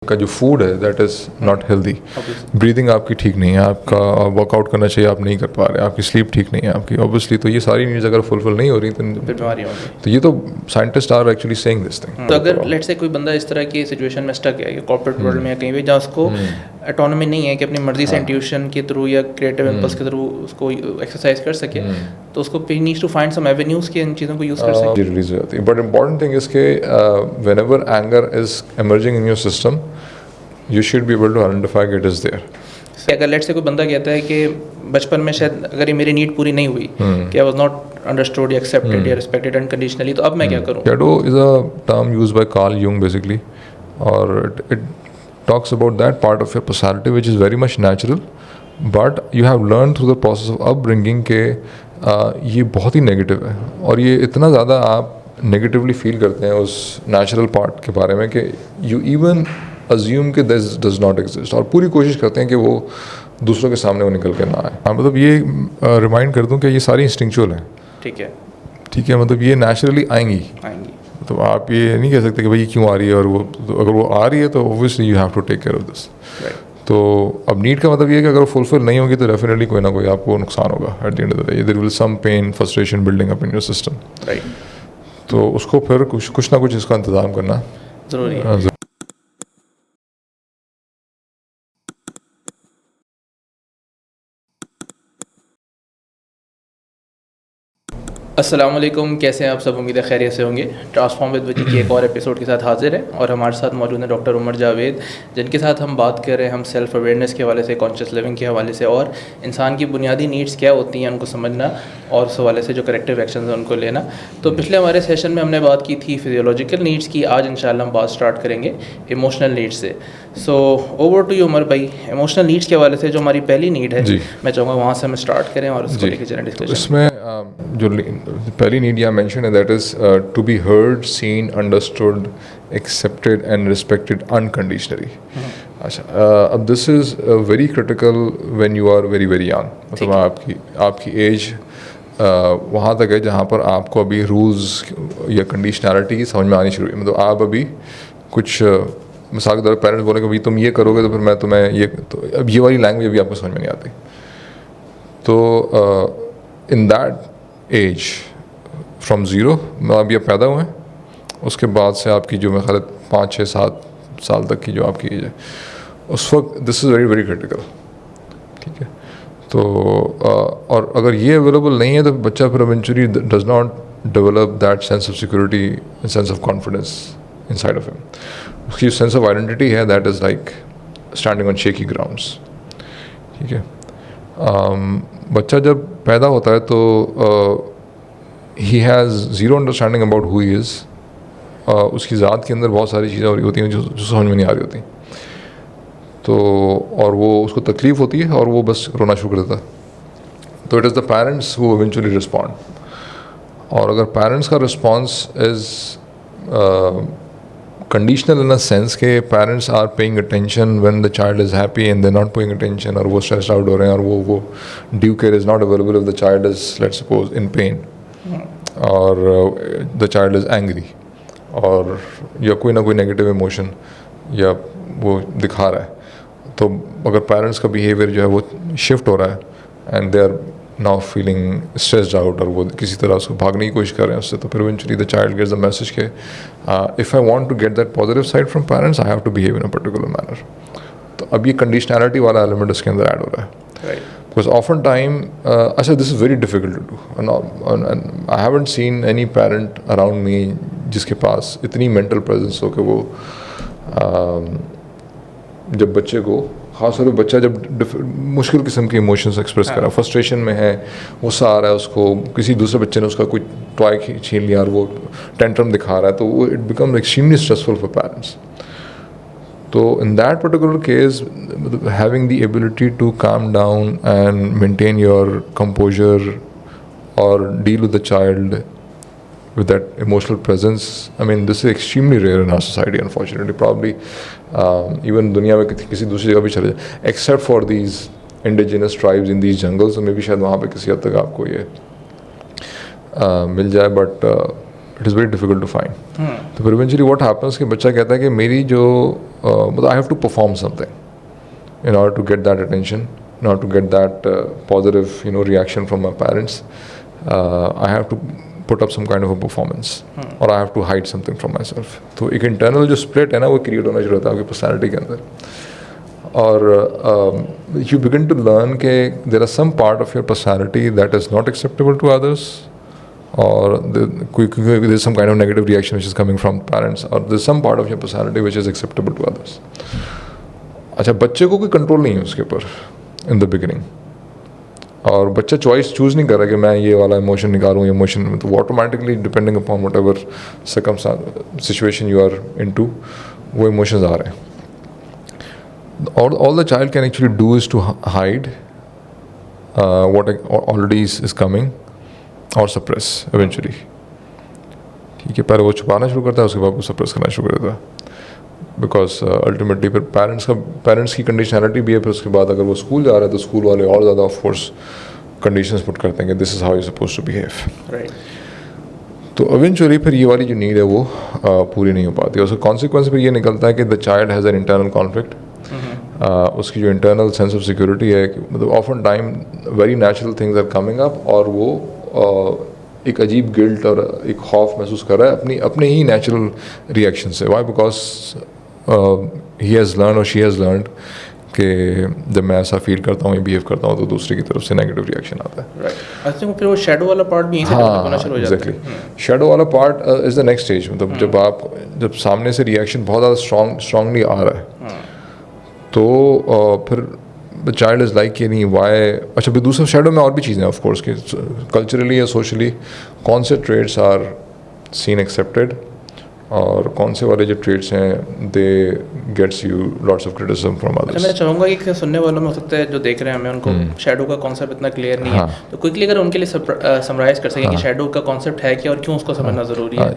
का जो फूड है that is not healthy, breathing आपकी ठीक नहीं है, आपका वर्कआउट करना चाहिए आप नहीं कर पा रहे, आपकी स्लीप ठीक नहीं है आपकी ऑब्वियसली, तो ये सारी नीड्स अगर फुलफिल नहीं हो रही फिर बीमारी होगी। तो ये तो scientist are actually saying this thing. तो अगर लेट्स से कोई बंदा इस तरह की सिचुएशन में स्टक है कॉर्पोरेट वर्ल्ड में या कहीं भी जहाँ उसको ऑटोनॉमी नहीं है कि अपनी मर्जी से इंट्यूशन के थ्रू या क्रिएटिव इम्पल्स के थ्रू उसको एक्सरसाइज कर सके, तो उसको needs to find some avenues के इन चीज़ों को यूज़ कर सके। रिलीज हो जाती है, बट इम्पॉर्टेंट थिंग इज के whenever anger is emerging in your system you should be able to identify it is there. अगर लेट से कोई बंदा कहता है कि बचपन में शायद अगर ये मेरी नीड पूरी नहीं हुई कि आई वाज नॉट अंडरस्टूड या एक्सेप्टेड या रिस्पेक्टेड अनकंडीशनली, तो अब मैं क्या करूं? Shadow is a term used by Carl Jung basically, or it talks about that part of your personality which is very much natural, but you have learned through the process of upbringing के ये बहुत ही negative है, और ये इतना ज़्यादा आप negatively feel करते हैं उस नेचुरल पार्ट के बारे में कि यू इवन अज्यूम कि दिस डज नॉट एग्जिस्ट, और पूरी कोशिश करते हैं कि वो दूसरों के सामने वो निकल के ना आए। हाँ, मतलब ये रिमाइंड कर दूं कि ये सारी इंस्टिंक्चुअल हैं। ठीक है, ठीक है, मतलब ये नेचुरली आएंगी। तो आप ये नहीं कह सकते कि भाई ये क्यों आ रही है, और वो तो अगर वो आ रही है तो obviously you have to take care of this. तो अब नीड का मतलब ये है कि अगर वो फुलफिल नहीं होगी तो डेफिनेटली कोई ना कोई आपको नुकसान होगा at the end of the day, there will some pain frustration building up in your system. तो उसको फिर कुछ ना कुछ इसका इंतजाम करना ज़रूरी है। अस्सलाम वालेकुम, कैसे हैं आप सब? उम्मीद है खैरियत से होंगे। ट्रांसफॉर्म विद विजी के एक और एपिसोड के साथ हाजिर है, और हमारे साथ मौजूद हैं डॉक्टर उमर जावेद, जिनके साथ हम बात कर रहे हैं हम सेल्फ अवेयरनेस के हवाले से, कॉन्शियस लिविंग के हवाले से, और इंसान की बुनियादी नीड्स क्या होती हैं उनको समझना, और उस हवाले से जो करेक्टिव एक्शन है उनको लेना। तो पिछले हमारे सेशन में हमने बात की थी फिजियोलॉजिकल नीड्स की, आज इंशाल्लाह हम बात स्टार्ट करेंगे इमोशनल नीड्स से। So over to you Umar भाई, इमोशनल नीड्स के हवाले से जो हमारी पहली नीड है, मैं चाहूँगा वहाँ से हम स्टार्ट करें और उसको लेकर चलें डिस्कशन। इसमें जो पहली नीड यहाँ मेंशन है that is to be heard, seen, understood, accepted and respected unconditionally. अच्छा, अब this is very critical when you are very very young, मतलब आपकी एज वहाँ तक है जहाँ पर आपको अभी रूल्स या कंडीशनैलिटी समझ में आनी शुरू हुई। मतलब आप अभी कुछ मिसाल के तौर पर पेरेंट्स बोले कि भाई तुम ये करोगे तो फिर मैं तुम्हें ये, तो अब ये वाली लैंग्वेज अभी आपको समझ में नहीं आती। तो in that age from zero, अभी आप पैदा हुए हैं, उसके बाद से आपकी जो मैं ख्याल 5, 6, 7 साल तक की जो आपकी एज है, उस वक्त this is very very critical. ठीक है, तो और अगर ये अवेलेबल नहीं है तो बच्चा फिर eventually does not develop that sense of security and sense of confidence inside of him. उसकी जो सेंस ऑफ आइडेंटिटी है that is like standing on shaky grounds. ठीक है, बच्चा जब पैदा होता है तो he has zero understanding about who he is. उसकी ज़ात के अंदर बहुत सारी चीज़ें हो रही होती हैं जो समझ में नहीं आ रही होती, तो और वो उसको तकलीफ़ होती है और वो बस रोना शुरू कर देता है। तो it is the parents who eventually respond, और अगर पेरेंट्स का response is conditional in a sense के parents are paying attention when the child is happy and they not paying attention, और वो स्ट्रेस्ड आउट हो रहे हैं, और वो due care is not available if the child is let's suppose in pain, और the child is angry, और या कोई ना कोई नेगेटिव इमोशन या वो दिखा रहा है, तो अगर पेरेंट्स का बिहेवियर जो है वो शिफ्ट हो रहा है and they are now feeling stressed out, और वो किसी तरह उसको भागने की कोशिश कर रहे हैं उससे, तो फिर eventually the child gets the message के if I want to get that positive side from parents I have to behave in a particular manner. तो अब ये कंडीशनैलिटी वाला एलिमेंट इसके अंदर ऐड हो रहा है, बिकॉज ऑफन टाइम अच्छा this is very difficult to do, I haven't seen any parent around me जिसके पास इतनी मेंटल प्रेजेंस हो कि वो जब बच्चे को, ख़ासतौर पर बच्चा जब मुश्किल किस्म के इमोशंस एक्सप्रेस कर रहा है, फ्रस्ट्रेशन में है, गुस्सा आ रहा है उसको, किसी दूसरे बच्चे ने उसका कोई टॉय छीन लिया और वो टेंट्रम दिखा रहा है, तो वो it become extremely stressful for parents. तो in that particular case having the ability to calm down and maintain your composure और deal with the child with that emotional presence, I mean this is extremely rare in our society unfortunately, probably even दुनिया में किसी दूसरी जगह भी चले जाए except for these indigenous tribes in these jungles, so maybe शायद वहाँ पे किसी हद तक आपको ये मिल जाए, but it is very difficult to find. तो फिर इवेंचुअली व्हाट हैपन्स कि बच्चा कहता है कि मेरी जो मतलब I have to perform something in order to get that attention, in order to get that positive reaction from my parents. I have to put up some kind of a performance or I have to hide something from myself. तो एक internal जो split है ना वो create होना शुरू होता है आपकी personality के अंदर. और you begin to learn कि there are some part of your personality that is not acceptable to others, or there's some kind of negative reaction which is coming from parents, or there's some part of your personality which is acceptable to others. अच्छा, बच्चे को कोई control नहीं है उसके ऊपर in the beginning, और बच्चा चॉइस चूज़ नहीं कर रहा कि मैं ये वाला इमोशन निकालूँ, ये इमोशन, तो automatically depending upon whatever situation you are into वो इमोशंस आ रहे हैं. और all the child can actually do is to hide what already is coming और सप्रेस इवेंचुअली. ठीक है, पहले वो छुपाना शुरू करता है, उसके बाद वो सप्रेस करना शुरू कर देता है. बिकॉज अल्टीमेटली फिर पेरेंट्स की कंडीशनैलिटी भी है. फिर उसके बाद अगर वो स्कूल जा रहा है तो स्कूल वाले और ज़्यादा ऑफ कोर्स कंडीशंस पुट करते हैं कि this is how you suppose to behave. Right. तो इवेंचुअली फिर ये वाली जो नीड है वो पूरी नहीं हो पाती. उसका कॉन्सिक्वेंस फिर ये निकलता है कि the child has an internal conflict. उसकी जो इंटरनल सेंस ऑफ सिक्योरिटी है, मतलब often time very natural things are coming up, और वो एक अजीब गिल्ट और एक खौफ महसूस कर रहा है अपने ही नेचुरल रिएक्शन से. Why? Because he has learn और शी हैज़ लर्नड कि जब मैं ऐसा फील करता हूँ या बिहेव करता हूँ तो दूसरे की तरफ से नेगेटिव रिएक्शन आता है. राइट. फिर वो शैडो वाला पार्ट भी यहीं से डेवलप होना शुरू हो जाता है. एग्जैक्टली. शैडो वाला part is the next stage. मतलब जब सामने से रिएक्शन बहुत ज़्यादा स्ट्रांगली आ रहा है तो फिर द चाइल्ड इज़ लाइक कि नहीं वाई. अच्छा, फिर दूसरा शैडो में और भी चीज़ें हैं ऑफ कोर्स कि कल्चरली या सोशली कौन से ट्रेड्स आर सीन एक्सेप्टेड और कौन से वाले जो ट्रेड्स हैं they gets you lots of criticism from others. मैं चाहूँगा कि सुनने वालों में हो सकता है जो देख रहे हैं हमें उनको शैडो का कॉन्सेप्ट इतना क्लियर नहीं है, तो क्विकली अगर उनके लिए समराइज कर सकें कि शैडो का कॉन्सेप्ट है क्या और क्यों उसको समझना ज़रूरी है.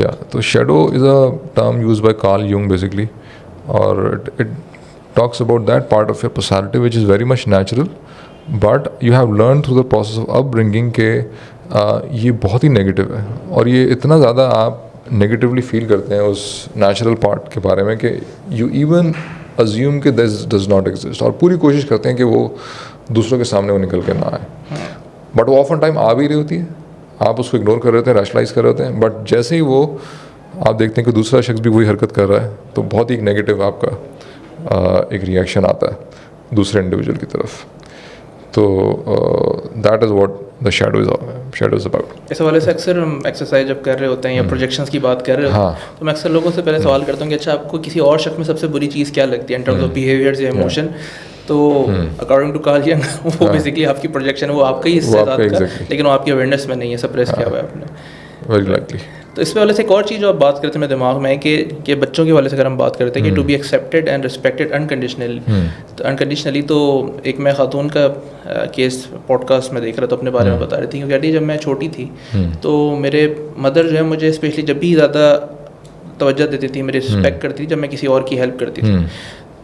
या तो shadow is a term used by Carl Jung basically, और it talks about that part of your personality which is very much natural, but you have learned through the process of upbringing के ये बहुत ही negative है, और ये इतना ज़्यादा आप नेगेटिवली फील करते हैं उस नेचुरल पार्ट के बारे में कि यू इवन अज्यूम कि दिस डज नॉट एग्जिस्ट, और पूरी कोशिश करते हैं कि वो दूसरों के सामने वो निकल के ना आए. बट वो ऑफन टाइम आ भी रही होती है, आप उसको इग्नोर कर रहे होते हैं, रैशनलाइज कर रहे होते हैं, बट जैसे ही वो आप देखते हैं कि दूसरा शख्स भी वही हरकत कर रहा है तो बहुत ही नेगेटिव आपका एक रिएक्शन आता है दूसरे इंडिविजुअल की तरफ. तो that is what the shadow is about. इस वाले से अक्सर हम एक्सरसाइज जब कर रहे होते हैं या प्रोजेक्शंस की बात कर रहे होते हैं तो मैं अक्सर लोगों से पहले सवाल करता हूँ कि अच्छा आपको किसी और शख्स में सबसे बुरी चीज़ क्या लगती है इन टर्म्स ऑफ बिहेवियर्स या इमोशन. तो अकॉर्डिंग टू कार्ल यंग वो बेसिकली आपकी प्रोजेक्शन है, वो आपका ही हिस्सा है, लेकिन वो आपकी अवेयरनेस में नहीं है, सप्रेस किया हुआ है आपने. Very likely. तो इस वाले से एक और चीज़ जो आप बात करते हैं मेरे दिमाग में है कि बच्चों के वाले से अगर हम बात करते हैं कि to be accepted and respected unconditionally, तो एक मैं खातून का केस पॉडकास्ट में देख रहा था, अपने बारे में बता रही थी, क्योंकि जब मैं छोटी थी तो मेरे मदर जो है मुझे स्पेशली जब भी ज़्यादा तवज्जो देती थी, मेरी रिस्पेक्ट करती थी जब मैं किसी और की हेल्प करती थी.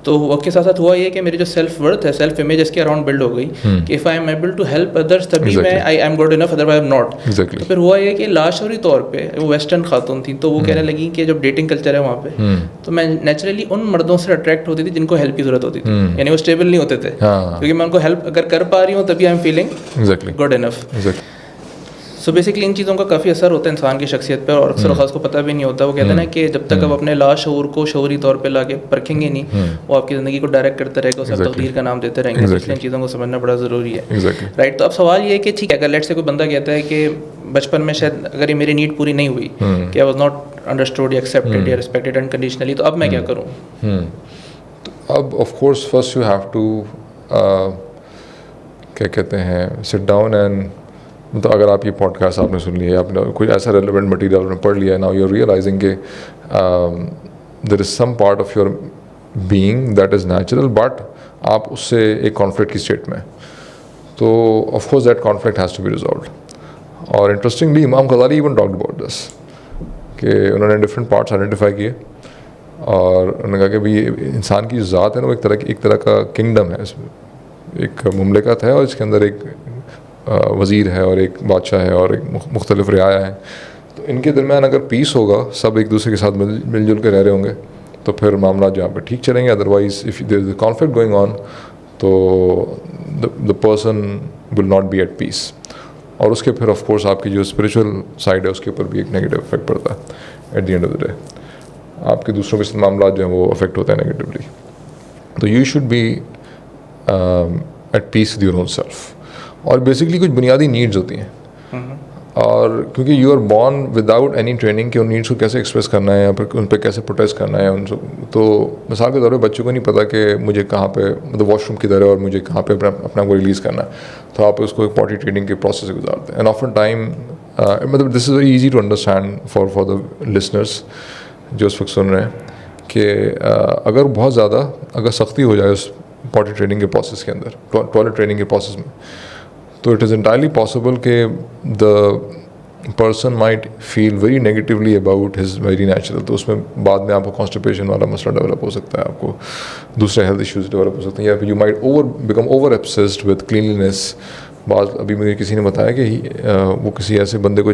तो वक्त के साथ साथ हुआ ये कि मेरी जो सेल्फ वर्थ है, सेल्फ इमेज इसके अराउंड बिल्ड हो गई कि if I am able to help others तभी मैं I am good enough, otherwise I am not. तो फिर हुआ ये कि लाशौरी तौर पे वो वेस्टर्न खातून थी, तो वो कहने लगी कि जब डेटिंग कल्चर है वहाँ पे तो मैं नेचुरली उन मर्दों से अट्रैक्ट होती थी जिनको हेल्प की ज़रूरत होती थी, यानी वो स्टेबल नहीं होते थे, क्योंकि मैं उनको हेल्प अगर कर पा रही हूँ तभी I am feeling good enough. So basically इन चीज़ों का काफ़ी असर होता है इंसान की शख्सियत पर, और अक्सर ख़ास को पता भी नहीं होता. वो कहते हैं ना कि जब तक आप अपने लाशऊर को शऊरी तौर पे लाके परखेंगे नहीं, वो आपकी ज़िंदगी को डायरेक्ट करते रहेगा, उसे तकदीर का नाम देते रहेंगे. इसलिए इन चीज़ों को समझना बड़ा ज़रूरी है. राइट. तो अब सवाल ये है कि ठीक है, अगर लेट से कोई बंदा कहता है कि बचपन में शायद अगर ये मेरी नीड पूरी नहीं हुई, कि आई वॉज नॉट अंडरस्टूड या एक्सेप्टेड या रिस्पेक्टेड अनकंडीशनली, तो अब मैं क्या करूँ? अब of course first you have to क्या कहते हैं सिट डाउन एंड, तो अगर आप ये पॉडकास्ट आपने सुन लिया, आपने कोई ऐसा रेलेवेंट मटेरियल आपने पढ़ लिया, नाउ यू आर रियलाइजिंग कि there is some part of your being that is natural, but आप उससे एक कॉन्फ्लिक्ट की स्टेट में, तो of course that conflict has to be resolved. और interestingly Imam Ghazali even talked about this, कि उन्होंने डिफरेंट पार्ट्स आइडेंटिफाई किए और उन्होंने कहा कि भाई इंसान की जो ज़ात है ना वो एक तरह का किंगडम है, एक मुमलिकत है, और इसके अंदर एक वज़ीर है और एक बादशाह है और एक मुख्तलिफ रियाया है. तो इनके दरमियान अगर पीस होगा, सब एक दूसरे के साथ मिलजुल के रह रहे होंगे, तो फिर मामला जहाँ पे ठीक चलेंगे. Otherwise if there is a conflict going on, तो the person will not be at peace. और उसके फिर ऑफ कोर्स आपकी जो स्पिरिचुअल साइड है उसके ऊपर भी एक नेगेटिव इफेक्ट पड़ता है. Eight the end of the day आपके दूसरों के साथ मामला जो हैं वो अफेक्ट होते हैं नेगेटिवली. तो you should be at peace with your own self. और बेसिकली कुछ बुनियादी नीड्स होती हैं, और क्योंकि you are born without any training कि उन नीड्स को कैसे एक्सप्रेस करना है या फिर उन पर कैसे प्रोटेस्ट करना है उन. तो मिसाल के तौर पे बच्चों को नहीं पता कि मुझे कहाँ पे मतलब वॉशरूम किधर है और मुझे कहाँ पे अपना को रिलीज़ करना है, तो आप उसको एक पॉटी ट्रेनिंग के प्रोसेस से गुजारते हैं. एंड ऑफन टाइम मतलब this is very easy to understand for the listeners जो उस वक्त सुन रहे हैं कि अगर बहुत ज़्यादा अगर सख्ती हो जाए उस पॉटी ट्रेनिंग के प्रोसेस के अंदर, टॉयलेट ट्रेनिंग के प्रोसेस में, तो इट इज़ एंटायरली पॉसिबल कि the person might feel very negatively about his very natural. तो उसमें बाद में आपको कॉन्स्टिपेशन वाला मसला डेवलप हो सकता है, आपको दूसरे हेल्थ इश्यूज डेवलप हो सकते हैं, या फिर you might become over obsessed with cleanliness. अभी मुझे किसी ने बताया कि वो किसी ऐसे बंदे को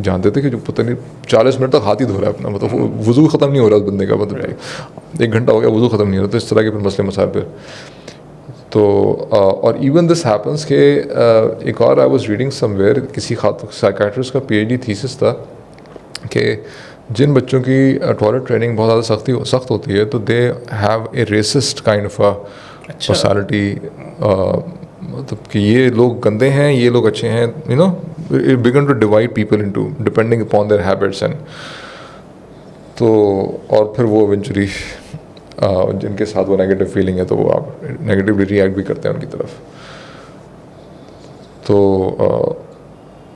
जानते थे कि जो पता नहीं 40 मिनट तक हाथ ही धो रहा है अपना, मतलब वज़ू ख़त्म नहीं हो रहा उस बंदे का, मतलब 1 घंटा हो गया वज़ू ख़त्म नहीं हो रहा. तो इस तरह के फिर मसले मसाइल पर. तो और इवन दिस हैपन्स के एक और आई वाज रीडिंग समवेयर किसी साइकाट्रिस्ट का PhD थीसिस था कि जिन बच्चों की टॉयलेट ट्रेनिंग बहुत ज़्यादा सख्त होती है, तो they have a resist kind of a personality. मतलब कि ये लोग गंदे हैं, ये लोग अच्छे हैं, you know, it began to divide people into depending upon their habits. And तो और फिर वो इवेंचुअली जिनके साथ वो नेगेटिव फीलिंग है तो वो आप नेगेटिवली रिएक्ट भी करते हैं उनकी तरफ. तो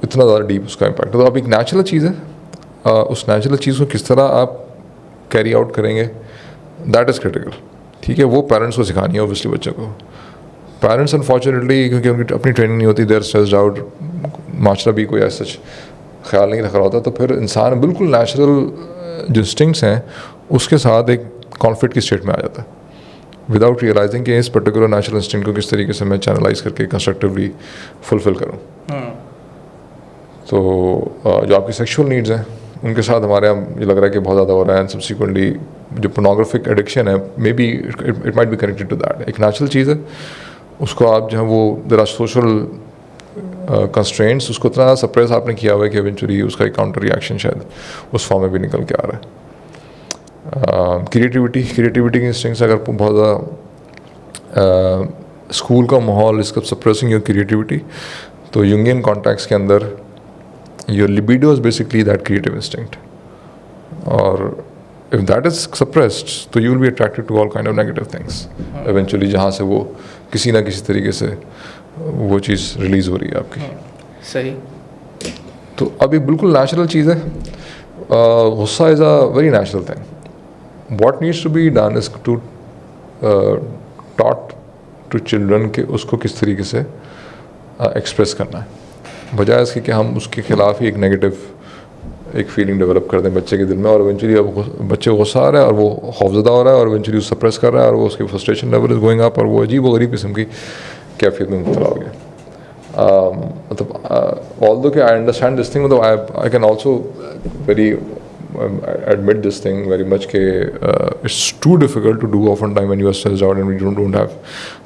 इतना ज़्यादा डीप उसका इम्पैक्ट. तो अब एक नेचुरल चीज़ है, उस नेचुरल चीज़ को किस तरह आप कैरी आउट करेंगे, दैट इज़ क्रिटिकल. ठीक है, वो पेरेंट्स को सिखानी है ऑब्वियसली बच्चों को. पेरेंट्स अनफॉर्चुनेटली क्योंकि उनकी अपनी ट्रेनिंग नहीं होती, देयर स्ट्रेस्ड आउट, माशरा भी कोई ऐसा ख्याल नहीं रख रहा होता, तो फिर इंसान बिल्कुल नेचुरल जो इंस्टिंक्ट्स हैं उसके साथ एक कॉन्फ्लिक्ट की स्टेट में आ जाता है विदाउट रियलाइजिंग कि इस पर्टिकुलर नेचुरल इंस्टिंक्ट को किस तरीके से मैं चैनलाइज करके कंस्ट्रक्टिवली फुलफिल करूँ. तो जो आपकी सेक्सुअल नीड्स हैं उनके साथ हमारे यहाँ ये लग रहा है कि बहुत ज़्यादा हो रहा है. एंड सब्सिक्वेंटली जो पोर्नोग्राफिक एडिक्शन है, maybe it might be connected to that. एक नेचुरल चीज़ है, उसको आप जो है वो देयर आर सोशल कंस्ट्रेंट्स, उसको इतना सप्रेस आपने किया हुआ है कि इवेंचुअली उसका एक काउंटर रिएक्शन शायद उस फॉर्म में भी निकल के आ रहा है. क्रिएटिविटी के इंस्टिंक्ट्स अगर बहुत ज़्यादा स्कूल का माहौल इसका सप्रेसिंग योर क्रिएटिविटी, तो यूंगियन कॉन्टेक्स्ट के अंदर your libido is basically that creative instinct. और इफ दैट इज सप्रेस्ड तो you will be attracted to all kind of negative things eventually, जहाँ से वो किसी ना किसी तरीके से वो चीज़ रिलीज़ हो रही है आपकी. सही. तो अब ये बिल्कुल नेचुरल चीज़ है. गुस्सा is a very natural thing. What needs to be done is to taught to children कि उसको किस तरीके से एक्सप्रेस करना है, बजाय इसके कि हम उसके खिलाफ ही एक नेगेटिव एक फीलिंग डेवलप कर दें बच्चे के दिल में, और इवेंचुअली अब बच्चे को गुस्सा आ रहा है और वो खौफजदा हो रहा है और इवेंचुअली सप्रेस कर रहा है और वो उसकी frustration level is going up और वो अजीब व गरीब किस्म की कैफियत में मुब्तला हो गया. मतलब ऑल्दो कि आई अंडरस्टैंड दिस थिंग, मतलब I can also very admit this thing very much कि it's too difficult to do often time when you are stressed out and you don't have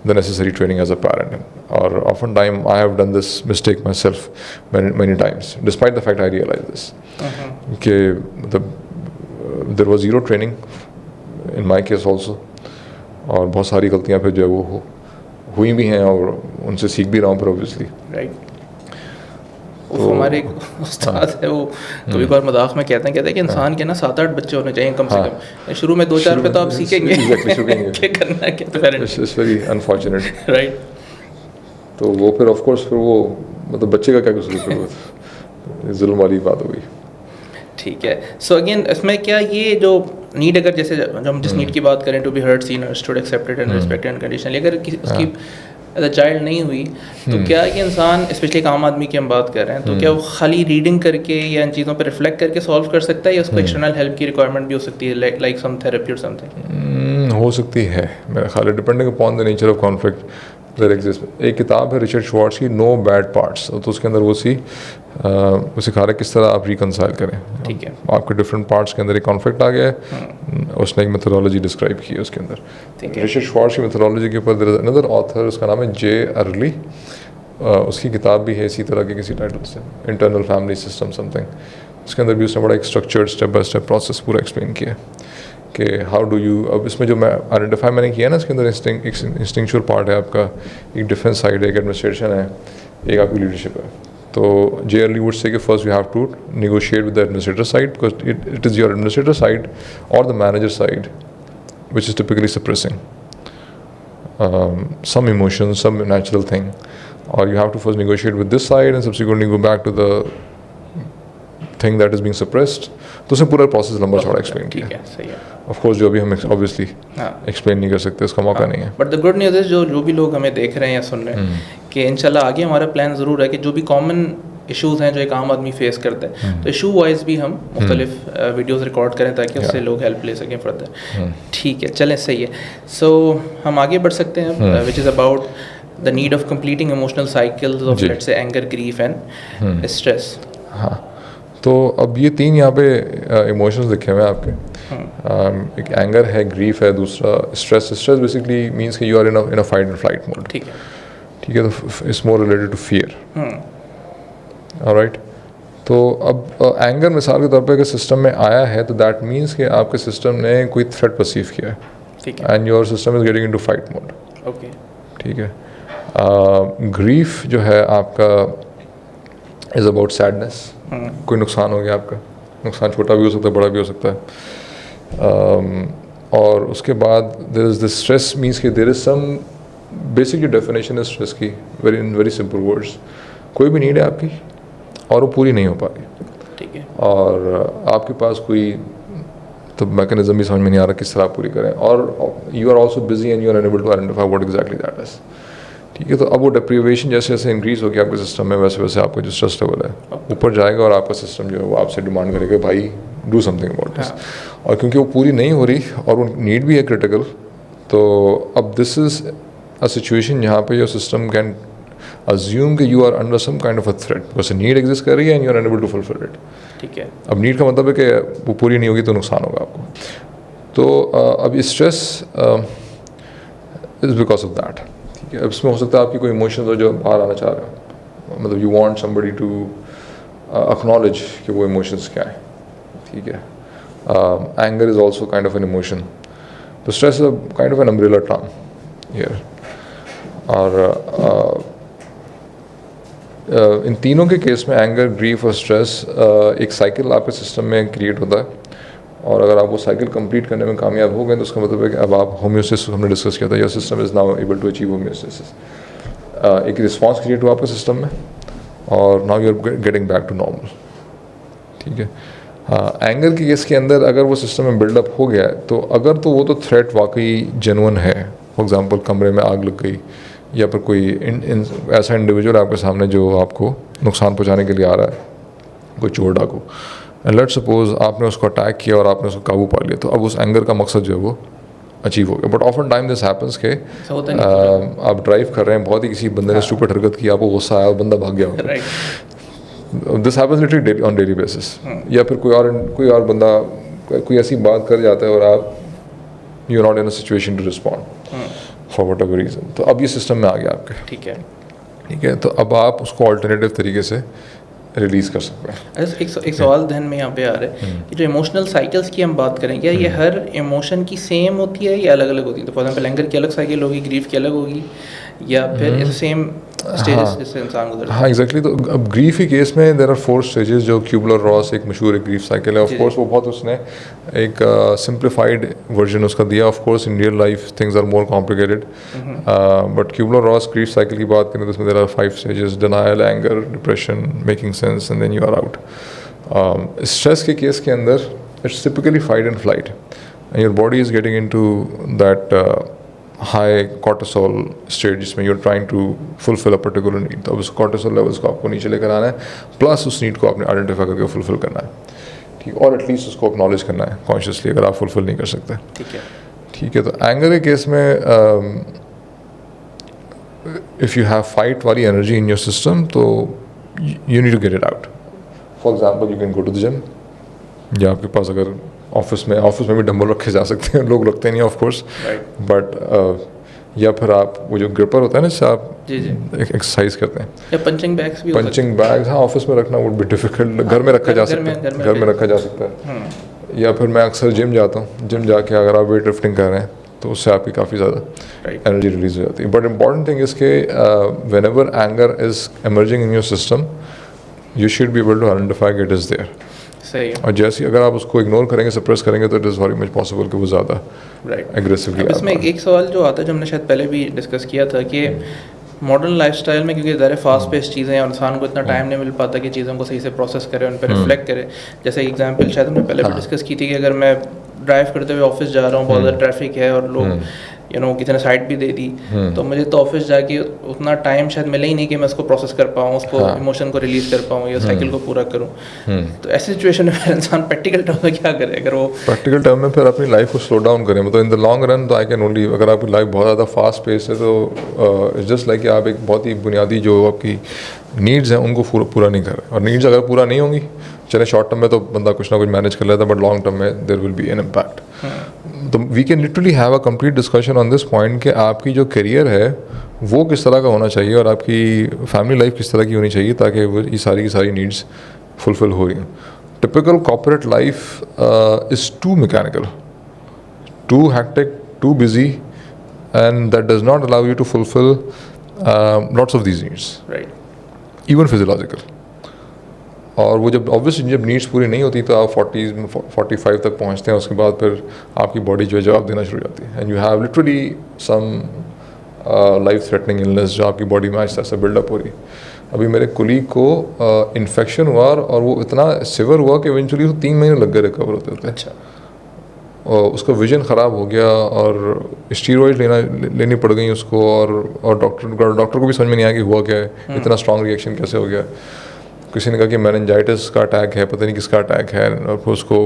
the necessary training as a parent. Or often time I have done this mistake myself many times, despite the fact I realize this. कि there was zero training in my case also, और बहुत सारी गलतियाँ फिर जो है वो हुई भी हैं और उनसे सीख भी रहा हूँ फिर obviously. Right. तो हमारे एक उस्ताद है, वो कभी कभार मजाक में कहते हैं कि इंसान के ना 7-8 बच्चे होने चाहिए कम से कम. शुरू में 2-4 पे तो आप सीखेंगे क्या करना है, क्या तो parents. It's very unfortunate. Right. तो वो फिर ऑफ कोर्स फिर वो मतलब बच्चे का क्या कसूर, फिर जुल्म वाली बात हो गई. ठीक है. सो अगेन इसमें क्या ये जो नीड, अगर जैसे हम जिस नीड की बात करें, to be heard, seen, understood, accepted and respected unconditionally, अगर उसकी एज अ चाइल्ड नहीं हुई, तो क्या ये इंसान, स्पेशली एक आम आदमी की हम बात कर रहे हैं, तो क्या वो खाली रीडिंग करके या इन चीज़ों पर रिफ्लेक्ट करके सॉल्व कर सकता है, या उसको एक्सटर्नल हेल्प की रिक्वायरमेंट भी हो सकती है, लाइक सम थेरेपी और समथिंग? हो सकती है मेरा ख्याल है, depending upon the nature of conflict. There exist. एक किताब है रिचर्ड श्वार्ट्ज की, नो बैड पार्ट्स, तो उसके अंदर वो सिखा रहा है किस तरह आप रिकनसाइल करें। ठीक है। आपके डिफरेंट पार्ट्स के अंदर एक कॉन्फ्लिक्ट आ गया है, उसने एक मेथोडोलॉजी डिस्क्राइब की है उसके अंदर। ठीक है। रिचर्ड श्वार्ट्ज की मेथोडोलॉजी के ऊपर देयर इज अनदर ऑथर, उसका नाम है जे अर्ली, उसकी किताब भी है इसी तरह के किसी टाइटल से, इंटरनल फैमिली सिस्टम समथिंग। उसके अंदर भी उसने बड़ा एक structured step by step process पूरा एक्सप्लेन किया कि हाउ डू यू, अब इसमें जो मैं आइडेंटिफाई मैंने किया ना, इसके अंदर इंस्टिंक्चुअल पार्ट है आपका, एक डिफेंस साइड है, एक एडमिनिस्ट्रेशन है, एक आपकी लीडरशिप है। तो जे अर्ली वुड से कि first you have to negotiate with the administrator side, because it is your administrator side और the manager side which is typically suppressing some emotions, some natural thing, or you have to first negotiate with this side and subsequently go back to the thing that is being suppressed. तो उसने पूरा process लंबा चौड़ा explain किया। ठीक है, सही है। ऑफ कोर्स जो अभी हम ऑब्वियसली हाँ। एक्सप्लेन नहीं कर सकते, उसका मौका नहीं है। But the good news is जो भी लोग हमें देख रहे हैं या सुन रहे हैं कि इंशाल्लाह आगे हमारा प्लान ज़रूर है कि जो भी कॉमन इश्यूज़ हैं जो एक आम आदमी फेस करता है, तो इशू वाइज भी हम मुख्तलिफ वीडियोज़ रिकॉर्ड करें ताकि उससे लोग हेल्प ले सकें फर्दर। ठीक है, चलें, सही है। सो हम आगे बढ़ सकते हैं, which is about the need of completing emotional cycles of let's say anger, grief and stress. हाँ, तो अब ये तीन यहाँ पे इमोशंस लिखे हुए हैं आपके। एक एंगर है, ग्रीफ है, दूसरा स्ट्रेस। स्ट्रेस बेसिकली मीन्स कि you are in a fight and flight mode. ठीक है, ठीक है, तो it's more related to fear. Alright, तो अब एंगर मिसाल के तौर पे अगर सिस्टम में आया है तो दैट मीन्स कि आपके सिस्टम ने कोई थ्रेट परसीव किया है, ठीक है, and your system is getting into fight mode. Okay, ठीक है। ग्रीफ जो है आपका इज़ अबाउट सैडनेस, कोई नुकसान हो गया आपका, नुकसान छोटा भी हो सकता है, बड़ा भी हो सकता है। और उसके बाद there is the stress, means कि there is some basic definition है स्ट्रेस की, इन वेरी सिंपल वर्ड्स, कोई भी नीड है आपकी और वो पूरी नहीं हो पा रही, ठीक है, और आपके पास कोई तो मैकेनिज्म भी समझ में नहीं आ रहा किस तरह आप पूरी करें, और you are also busy and you are unable to identify what exactly that is. ठीक है, तो अब वो डिप्रीवेशन जैसे जैसे इंक्रीज होगी आपके सिस्टम में, वैसे वैसे आपका जो स्ट्रेस लेवल है ऊपर जाएगा, और आपका सिस्टम जो है वो आपसे डिमांड करेगा भाई डू समथिंग अबाउट दिस। और क्योंकि वो पूरी नहीं हो रही और वो नीड भी है क्रिटिकल, तो अब दिस इज़ अ सिचुएशन जहाँ पे योर सिस्टम कैन assume कि you are under some kind of a threat because a need exist कर रही है and you are unable to fulfill it। ठीक है, अब नीड का मतलब है कि वो पूरी नहीं होगी तो नुकसान होगा आपको। तो अब stress is because of that. ठीक है, अब इसमें हो सकता है आपकी कोई इमोशंस हो जो बाहर आना चाह रहे हो, मतलब you want somebody to acknowledge कि वो इमोशंस क्या है। ठीक है, anger is also kind of an emotion, तो stress is kind of an umbrella term here. और इन तीनों के केस में एंगर, ग्रीफ और स्ट्रेस एक साइकिल आपके सिस्टम में क्रिएट होता है, और अगर आप वो साइकिल कंप्लीट करने में कामयाब हो गए तो उसका मतलब है कि अब आप होम्योस्टेसिस, हमने डिस्कस किया था, your system is now able to achieve homeostasis. एक रिस्पॉन्स क्रिएट हुआ आपके सिस्टम में और now you are getting back to normal. ठीक है, एंगर के केस के अंदर अगर वो सिस्टम में बिल्डअप हो गया है तो अगर तो वो तो थ्रेट वाकई जेन्युइन है, फॉर एग्जांपल कमरे में आग लग गई या फिर कोई ऐसा इंडिविजुअल आपके सामने जो आपको नुकसान पहुंचाने के लिए आ रहा है, कोई चोर डाकू, एंड लेट्स सपोज आपने उसको अटैक किया और आपने उसको काबू पा लिया, तो अब उस एंगर का मकसद जो है वो अचीव हो गया। But often time this happens के आप ड्राइव कर रहे हैं, बहुत ही किसी बंदे ने स्टूपिड हरकत की, आपको गुस्सा आया और बंदा भाग गया होगा। This happens literally on daily basis. या फिर कोई और बंदा कोई ऐसी बात कर जाता है और आप you are not in a situation to respond for whatever reason, तो अब ये सिस्टम में आ गया आपके। ठीक है, ठीक है, तो अब आप उसको ऑल्टरनेटिव तरीके से रिलीज़ कर सकते हैं। एक सवाल ध्यान में यहाँ पे आ रहा है कि जो इमोशनल साइकिल्स की हम बात करें, क्या ये हर इमोशन की सेम होती है या अलग अलग होती है? तो फॉर एग्जांपल एंगर की अलग साइकिल होगी, ग्रीफ की अलग होगी, या फिर सेम स्टेजेस जिससे इंसान गुजरता है? हाँ एग्जैक्टली, तो अब ग्रीफ की केस में देयर आर 4 स्टेजेस, जो क्यूबलर-रॉस एक मशहूर एक ग्रीफ साइकिल है। ऑफ कोर्स वो बहुत उसने एक सिंप्लीफाइड वर्जन उसका दिया। Of course in real life things are more complicated, but Kubler Ross grief cycle की बात करें तो इसमें there are 5 stages: denial, anger, depression, making sense and then you are out. Stress के केस के अंदर it's typically fight and flight, and your body is getting into that high cortisol state जिसमें you are trying to fulfil a particular need. तो अब उस cortisol levels को आपको नीचे लेकर आना है, प्लस उस नीड को आपने आइडेंटिफाई करके फुलफिल करना है। ठीक, और एटलीस्ट उसको एक्नॉलेज करना है कॉन्शियसली अगर आप फुलफिल नहीं कर सकते। ठीक है, ठीक है, तो एंगर के केस में इफ़ यू हैव फाइट वाली एनर्जी इन योर सिस्टम तो you need to get it out. For example you can go to the gym, या आपके पास अगर ऑफिस में भी डंबल रखे जा सकते हैं, लोग रखते नहीं ऑफ कोर्स, बट या फिर आप वो जो ग्रिपर होता है ना जिससे आप एक्सरसाइज करते हैं, या पंचिंग बैग्स भी, पंचिंग बैग्स, हाँ ऑफिस में रखना वुड बी डिफिकल्ट, घर में रखा जा सकता है, घर में रखा जा सकता है. या फिर मैं अक्सर जिम जाता हूँ, जिम जाके अगर आप वेट लिफ्टिंग कर रहे हैं तो उससे आपकी काफ़ी ज़्यादा एनर्जी रिलीज हो जाती है. बट इम्पॉर्टेंट थिंग इज़ के whenever anger is emerging in your system you should be able to identify it is there. सही है. और जैसे अगर आप उसको इग्नोर करेंगे, सप्रेस करेंगे तो it is very much possible कि वो ज़्यादा एग्रेसिवली. इसमें एक सवाल जो आता है जो हमने शायद पहले भी डिस्कस किया था कि मॉडर्न लाइफस्टाइल में क्योंकि ज़्यादा फास्ट पेस चीज़ें हैं और इंसान को इतना टाइम नहीं मिल पाता कि चीज़ों को सही से प्रोसेस करे, उन पर रिफ्लेक्ट करे. जैसे एग्जांपल शायद हमने पहले भी डिस्कस की थी कि अगर मैं ड्राइव करते हुए ऑफिस जा रहा हूँ, बहुत ज़्यादा ट्रैफिक है और लोग किसी ने साइड भी दे दी, तो मुझे तो ऑफिस जाके उतना टाइम शायद मिले ही नहीं कि मैं उसको प्रोसेस कर पाऊँ, उसको इमोशन को रिलीज कर पाऊँ या साइकिल को पूरा करूँ. तो ऐसी सिचुएशन में इंसान प्रैक्टिकल टर्म में क्या करे? अगर वो प्रैक्टिकल टर्म में फिर अपनी लाइफ को स्लो डाउन करें. मतलब इन द लॉन्ग रन तो आई कैन ओनली, अगर आपकी लाइफ बहुत ज़्यादा फास्ट पेस है तो इट्स जस्ट लाइक आप एक बहुत ही बुनियादी जो आपकी नीड्स हैं उनको पूरा नहीं कर रहे. और नीड्स अगर पूरा नहीं होंगी, चले शॉर्ट टर्म में तो बंदा कुछ ना कुछ मैनेज कर लेता है, बट लॉन्ग टर्म में there will be an impact. तो we can literally have a complete discussion on this point कि आपकी जो करियर है वो किस तरह का होना चाहिए और आपकी फैमिली लाइफ किस तरह की होनी चाहिए ताकि वो ये सारी की सारी नीड्स फुलफिल हो रही हैं. Typical corporate life is too mechanical, too hectic, too busy, and that does not allow you to fulfil lots of these needs, even physiological. और वो जब ऑब्वियसली जब नीड्स पूरी नहीं होती तो आप 45 तक पहुंचते हैं, उसके बाद फिर आपकी बॉडी जो है जवाब देना शुरू हो जाती है, and you have literally some life threatening illness जो आपकी बॉडी में आज से बिल्डअप हो रही है. अभी मेरे कुलीग को इन्फेक्शन हुआ और वो इतना सिवियर हुआ कि इवेंचुअली वो 3 महीने लग गए रिकवर होते होते. अच्छा. और उसका विजन ख़राब हो गया और स्टीरॉइड लेनी पड़ गई उसको, और डॉक्टर को भी समझ में नहीं आया कि हुआ क्या है, इतना स्ट्रॉन्ग रिएक्शन कैसे हो गया. किसी ने कहा कि मेनिंजाइटिस का अटैक है, पता नहीं किसका अटैक है, और फिर उसको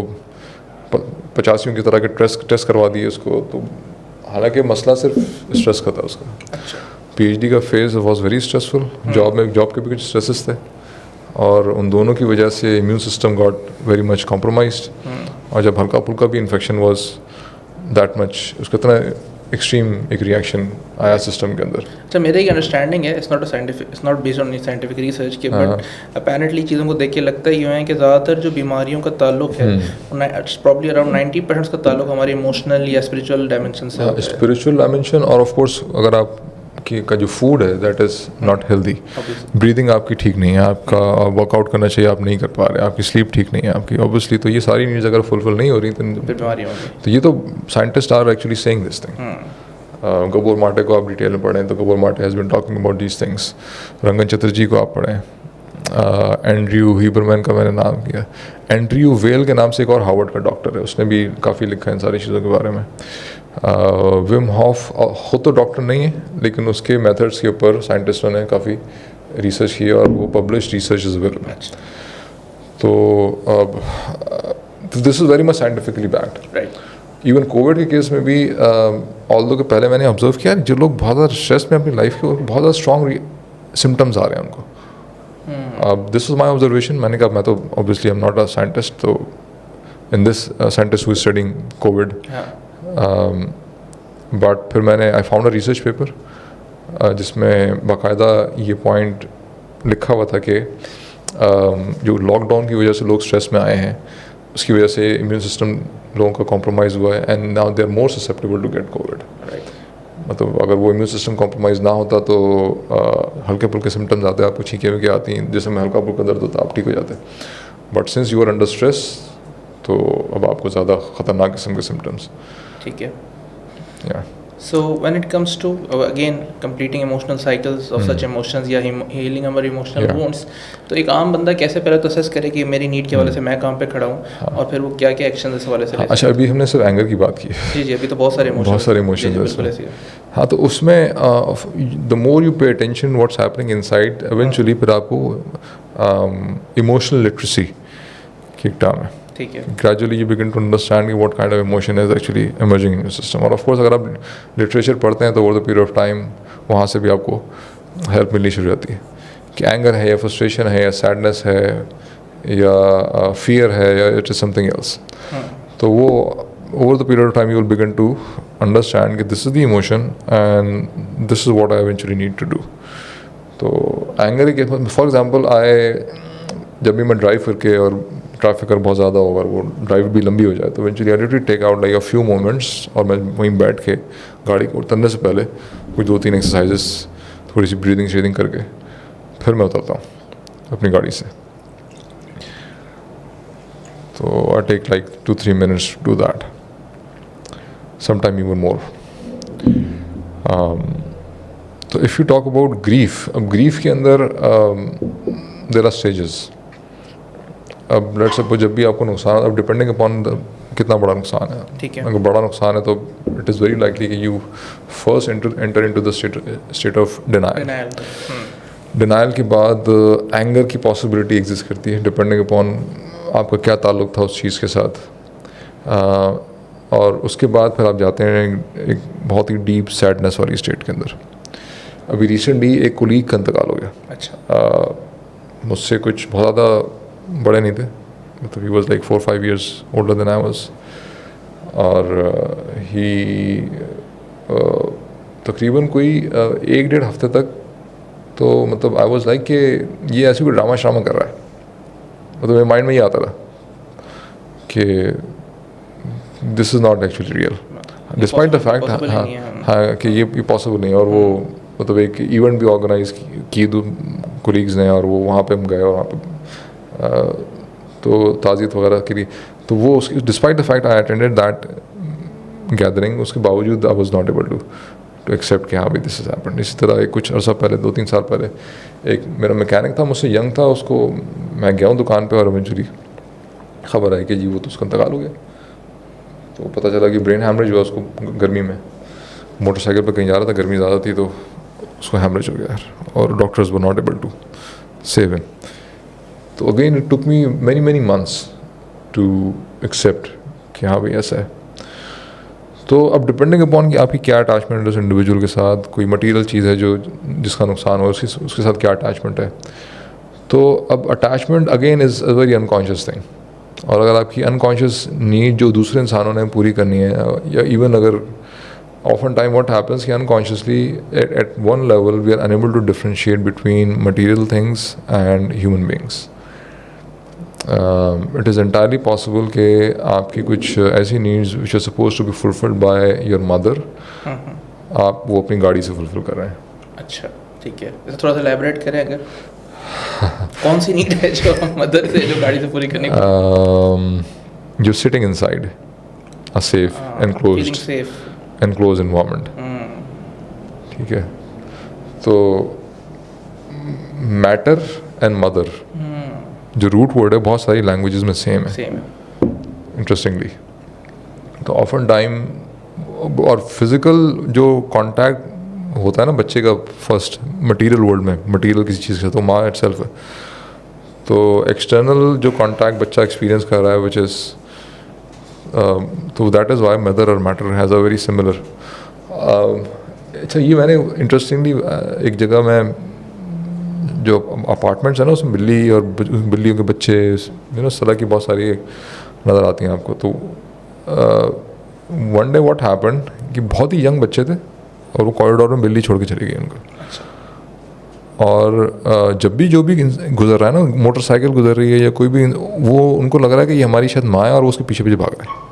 85 की तरह के टेस्ट करवा दिए उसको. तो हालांकि मसला सिर्फ स्ट्रेस का था उसका. अच्छा. PhD का phase was very stressful. Job के भी कुछ स्ट्रेसेस थे और उन दोनों की वजह से immune system got very much compromised. और जब हल्का फुल्का भी इन्फेक्शन वॉज दैट मच, उसका इतना एक्सट्रीम एक रिएक्शन आया सिस्टम के अंदर. अच्छा, मेरा एक अंडरस्टैंडिंग है, it's not based on scientific research के, बट अपेरेंटली चीज़ों को देख के लगता ही है कि ज़्यादातर जो बीमारियों का ताल्लुक है प्रॉब्ली अराउंड 90% का ताल्लुक हमारे इमोशनल या स्पिरिचुअल डायमेंशन से. स्पिरिचुअल डायमेंशन, और ऑफ कोर्स अगर आप का जो फूड है that is not healthy, breathing आपकी ठीक नहीं है, आपका वर्कआउट करना चाहिए आप नहीं कर पा रहे, आपकी स्लीप ठीक नहीं है आपकी, ऑब्वियसली. तो ये सारी नीड्स अगर फुलफिल नहीं हो रही तो बीमारियाँ होंगी. तो ये तो scientist are actually saying this thing. Gabor Mate को आप डिटेल में पढ़ें तो Gabor Mate has been talking about these things. Rangan Chatterjee को आप पढ़ें, एंड्रयू हीबरमैन का मैंने नाम किया. एंड्रयू वेल के नाम से एक और हार्वर्ड का डॉक्टर है, उसने भी काफ़ी लिखा है इन सारी चीज़ों के बारे में. विम हॉफ खुद तो डॉक्टर नहीं है लेकिन उसके मेथड्स के ऊपर साइंटिस्टों ने काफ़ी रिसर्च की और वो पब्लिश्ड रिसर्च इज़ वेल. तो this is very much scientifically backed. Even Covid के केस में भी ऑल्दो के पहले मैंने ऑब्जर्व किया जो लोग बहुत ज़्यादा स्ट्रेस में अपनी लाइफ के बहुत ज़्यादा स्ट्रॉन्ग सिम्टम्स आ रहे हैं उनको. This is my observation. मैंने कहा मैं तो obviously I am not a scientist, तो in this scientist who is studying COVID, but फिर मैंने I found a research paper जिसमें बाकायदा ये पॉइंट लिखा हुआ था कि जो लॉकडाउन की वजह से लोग स्ट्रेस में आए हैं उसकी वजह से इम्यून सिस्टम लोगों का कॉम्प्रोमाइज़ हुआ है, and now they are more susceptible to get COVID. मतलब अगर वो इम्यून सिस्टम कॉम्प्रोमाइज़ ना होता तो हल्के फुल्के सिम्टम्स आते हैं, आपको छींकें वगैरह आती हैं, जैसे में हल्का फुल्का दर्द होता है आप ठीक हो जाते हैं. But since you are under stress तो अब आपको ज़्यादा ख़तरनाक किस्म के सिम्टम्स. ठीक है. या So when it comes to again completing emotional cycles of such emotions या healing our emotional wounds, तो एक आम बंदा कैसे पहले तो असेस करे कि मेरी नीड के हवाले से मैं कहाँ पे खड़ा हूँ और फिर वो क्या क्या एक्शन इस हवाले से ले. अच्छा, अभी हमने सिर्फ एंगर की बात की. जी अभी तो बहुत सारे इमोशंस हैं. हाँ, तो उसमें the more you pay attention what's happening inside, eventually फिर आपको इमोशनल लिटरेसी की एक टर्म है. ठीक है. Gradually you begin to understand what kind of emotion is actually emerging in your system. और ऑफ कोर्स अगर आप लिटरेचर पढ़ते हैं तो over the period of time वहाँ से भी आपको हेल्प मिलनी शुरू हो जाती है कि एंगर है या फ्रस्ट्रेशन है या सैडनेस है या फियर है या इट इज़ समथिंग एल्स. तो वो over the period of time you will begin to understand कि this is the emotion and this is what I eventually need to do. तो एंगर के फॉर एग्जांपल जब भी मैं ड्राइव करके और ट्रैफिक अगर बहुत ज़्यादा होगा वो ड्राइव भी लंबी हो जाए तो eventually I to take out like a few moments और मैं वहीं बैठ के गाड़ी को उतरने से पहले कुछ 2-3 एक्सरसाइजेस थोड़ी सी ब्रीदिंग शेदिंग करके फिर मैं उतरता हूँ अपनी गाड़ी से. तो I take like 2-3 minutes to do that, sometime even more. तो if you talk about grief, अब ग्रीफ के अंदर देयर आर स्टेजेस. अब लेट्स सपोज जब भी आपको नुकसान, अब डिपेंडिंग अपॉन कितना बड़ा नुकसान है. ठीक है. अगर बड़ा नुकसान है तो इट इज़ वेरी लाइकली कि you first enter into the state of denial. Denial के बाद एंगर की पॉसिबिलिटी एग्जिस्ट करती है डिपेंडिंग अपॉन आपका क्या ताल्लुक़ था उस चीज़ के साथ. और उसके बाद फिर आप जाते हैं एक बहुत ही डीप सैडनेस वाली स्टेट के अंदर. अभी रिसेंटली एक कोलीग का इंतकाल हो गया. अच्छा. मुझसे कुछ बहुत ज़्यादा बड़े नहीं थे, मतलब he was like 4-5 years older than I was. और ही तकरीबन कोई 1-1.5 हफ्ते तक तो मतलब आई वॉज लाइक कि ये ऐसे कोई ड्रामा श्रामा कर रहा है. मतलब मेरे माइंड में ये आता था कि this is not actually real despite the fact. हाँ कि ये पॉसिबल नहीं है. और वो मतलब एक इवेंट भी ऑर्गेनाइज की कोलीग्स ने और वो वहाँ पे हम गए और वहाँ पे तो ताज़ियत वगैरह के लिए. तो वो उसकी despite the fact I attended that gathering, उसके बावजूद I was not able to accept कि हाँ भाई दिस इज़ हैपेंड. इसी तरह एक कुछ अर्सा पहले 2-3 साल पहले एक मेरा मैकेनिक था, मुझसे यंग था, उसको मैं गया हूँ दुकान पे और इवेंचुअली खबर आई कि जी वो तो उसका इंतकाल हो गया. तो पता चला कि ब्रेन हैमरेज हुआ उसको गर्मी में. मोटरसाइकिल पे कहीं जा रहा था, गर्मी ज़्यादा थी तो उसको हैमरेज हो गया यार, और doctors were not able to save him. तो again it took me many months to accept कि हाँ भाई ऐसा है. तो अब डिपेंडिंग अपॉन कि आपकी क्या अटैचमेंट है उस इंडिविजुअल के साथ, कोई मटेरियल चीज़ है जो जिसका नुकसान हो उसके साथ क्या अटैचमेंट है. तो अब attachment again is a very unconscious thing. और अगर आपकी अनकॉन्शियस नीड जो दूसरे इंसानों ने पूरी करनी है, या इवन अगर often time what happens कि unconsciously at one level we are unable to differentiate between material things and human beings. It is entirely possible कि आपकी कुछ ऐसी needs which are supposed to be fulfilled by your mother आप वो अपनी गाड़ी से fulfill कर रहे हैं. अच्छा ठीक है, इसे थोड़ा सा elaborate करें अगर कौन सी नीड है जो मदर से जो गाड़ी से पूरी करनी पड़ती? You're sitting inside a safe enclosed feeling safe enclosed environment. ठीक है. तो मैटर एंड मदर जो रूट वर्ड है बहुत सारी लैंग्वेजेस में सेम है इंटरेस्टिंगली. तो ऑफन टाइम और फिज़िकल जो कांटेक्ट होता है ना बच्चे का फर्स्ट मटेरियल वर्ल्ड में, मटेरियल किसी चीज़ से, तो माँ इटसेल्फ है. तो एक्सटर्नल जो कांटेक्ट बच्चा एक्सपीरियंस कर रहा है विच इज़ तो दैट इज़ वाई मदर और matter has a very similar. अच्छा ये मैंने इंटरेस्टिंगली एक जगह में जो अपार्टमेंट्स है ना उसमें बिल्ली और बिल्लियों के बच्चे इस तरह की बहुत सारी नज़र आती हैं आपको. तो वन डे व्हाट हैपेंड कि बहुत ही यंग बच्चे थे और वो कॉरिडोर में बिल्ली छोड़ के चली गई उनको. और जब भी जो भी गुजर रहा है ना, मोटरसाइकिल गुजर रही है या कोई भी, वो उनको लग रहा है कि ये हमारी शायद माँ है और वो उसके पीछे पीछे भाग रहा है.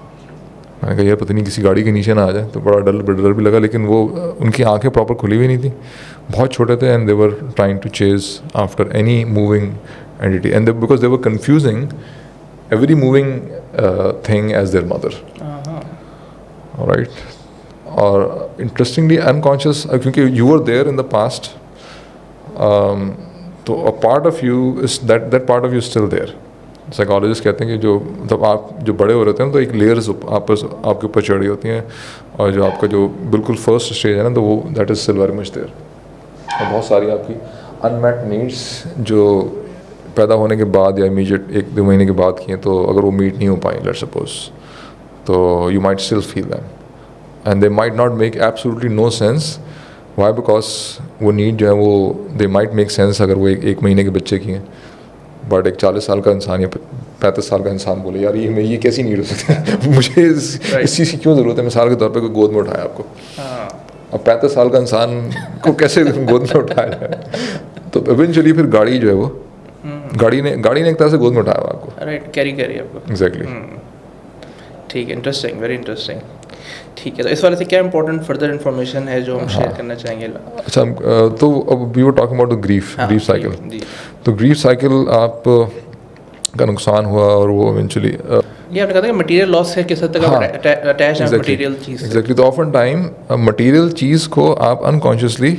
मैंने कहा यार पता नहीं किसी गाड़ी के नीचे ना आ जाए. तो बड़ा डर भी लगा, लेकिन वो उनकी आंखें प्रॉपर खुली हुई नहीं थी, बहुत छोटे थे. And they were trying to chase after any moving entity and because they were confusing every moving thing as their mother. Right. और इंटरेस्टिंगली अनकॉन्शियस, क्योंकि you were there in the past, तो a part of you is that part of you still there. Psychologist कहते हैं कि जो मतलब आप जो बड़े हो रहे हैं तो एक लेयर्स आपके ऊपर चढ़ी होती हैं, और जो आपका जो बिल्कुल फर्स्ट स्टेज है ना, तो वो that is still very much there. और बहुत सारी आपकी अनमेट नीड्स जो पैदा होने के बाद या इमीडिएट 1-2 महीने के बाद की हैं, तो अगर वो मीट नहीं हो पाए लेट्स सपोज, तो you might still feel them and they might not make absolutely no sense, why because वो नीड जो है वो दे माइट मेक सेंस अगर वो एक महीने के बच्चे की हैं, बट एक 40 साल का इंसान या 35 साल का इंसान बोले यार ये कैसी नीड हो सकती है मुझे इस चीज़ की क्यों ज़रूरत है, मिसाल के तौर पे कोई गोद में उठाया आपको, अब 35 साल का इंसान को कैसे गोद में उठाया जाए, तो इवेंचुअली फिर गाड़ी जो है वो गाड़ी ने एक तरह से गोद में उठाया हुआ आपको, राइट, कैरी करिए आपको। एग्जैक्टली। ठीक है, इंटरेस्टिंग, वेरी इंटरेस्टिंग। ठीक है, तो इस वाले से क्या इंपॉर्टेंट फर्दर इन्फॉर्मेशन है जो हम शेयर करना चाहेंगे? अच्छा, तो अब we were talking about the grief cycle. तो ग्रीफ साइकिल आप का नुकसान हुआ और वो इवेंचुअली ये आपने कहा था कि मटेरियल लॉस है, किस हद तक अटैच है मटेरियल चीज़ से। एग्जैक्टली। तो ऑफन टाइम मटेरियल चीज़ को आप अनकॉन्शियसली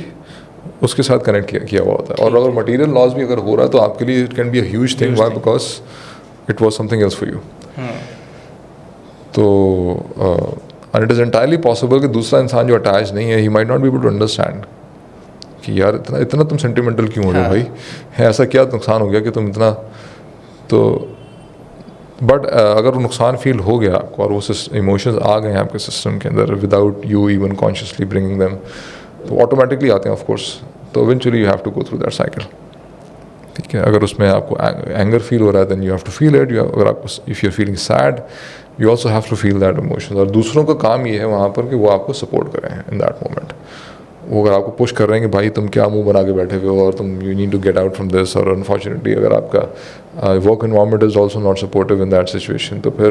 उसके साथ कनेक्ट किया हुआ होता है, और अगर मटेरियल लॉस भी अगर हो रहा है तो आपके लिए it can be a huge thing, why because it was something else for you. तो and it is entirely possible कि दूसरा इंसान जो अटैच नहीं है, he might not be able to understand कि यार इतना तुम सेंटिमेंटल क्यों हो रहे हो भाई, है ऐसा क्या नुकसान हो गया कि तुम इतना, तो बट अगर वो नुकसान फील हो गया आपको और वो इमोशंस आ गए हैं आपके सिस्टम के अंदर without you even consciously bringing them, तो ऑटोमेटिकली आते हैं ऑफ कोर्स, तो eventually you have to go through that cycle. ठीक है, अगर उसमें आपको एंगर फील हो रहा है then you have to feel it, अगर आपको if you are feeling sad you also have to feel that emotion, और दूसरों का काम ये है वहाँ पर कि वो आपको सपोर्ट करें इन दैट मोमेंट। वो अगर आपको पुश कर रहे हैं कि भाई तुम क्या मुंह बना के बैठे हुए हो और तुम you need to get out from this, और अनफॉर्चुनेटली अगर आपका work environment is also not supportive in that situation, तो फिर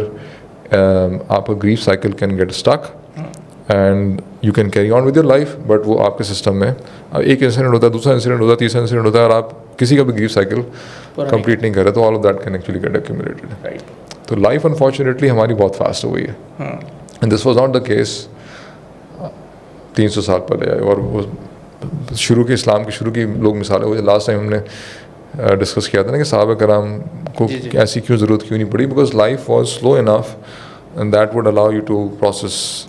आपका grief cycle can get stuck and you can carry on with your life, but वो आपके system में एक इंसिडेंट होता है, दूसरा इंसिडेंट होता है, तीसरा इंसिडेंट होता है, और आप किसी का भी ग्रीफ साइकिल कंप्लीट नहीं कर रहे, तो all of that can actually get accumulated. तो लाइफ अनफॉर्चुनेटली हमारी बहुत फास्ट हो गई है, and this was not the case 300 साल पहले, और वो शुरू के इस्लाम की शुरू की लोग मिसालें, वो लास्ट टाइम हमने डिस्कस किया था ना कि सहाबा कराम को ऐसी क्यों ज़रूरत क्यों नहीं पड़ी, because life was slow enough and that would allow you to process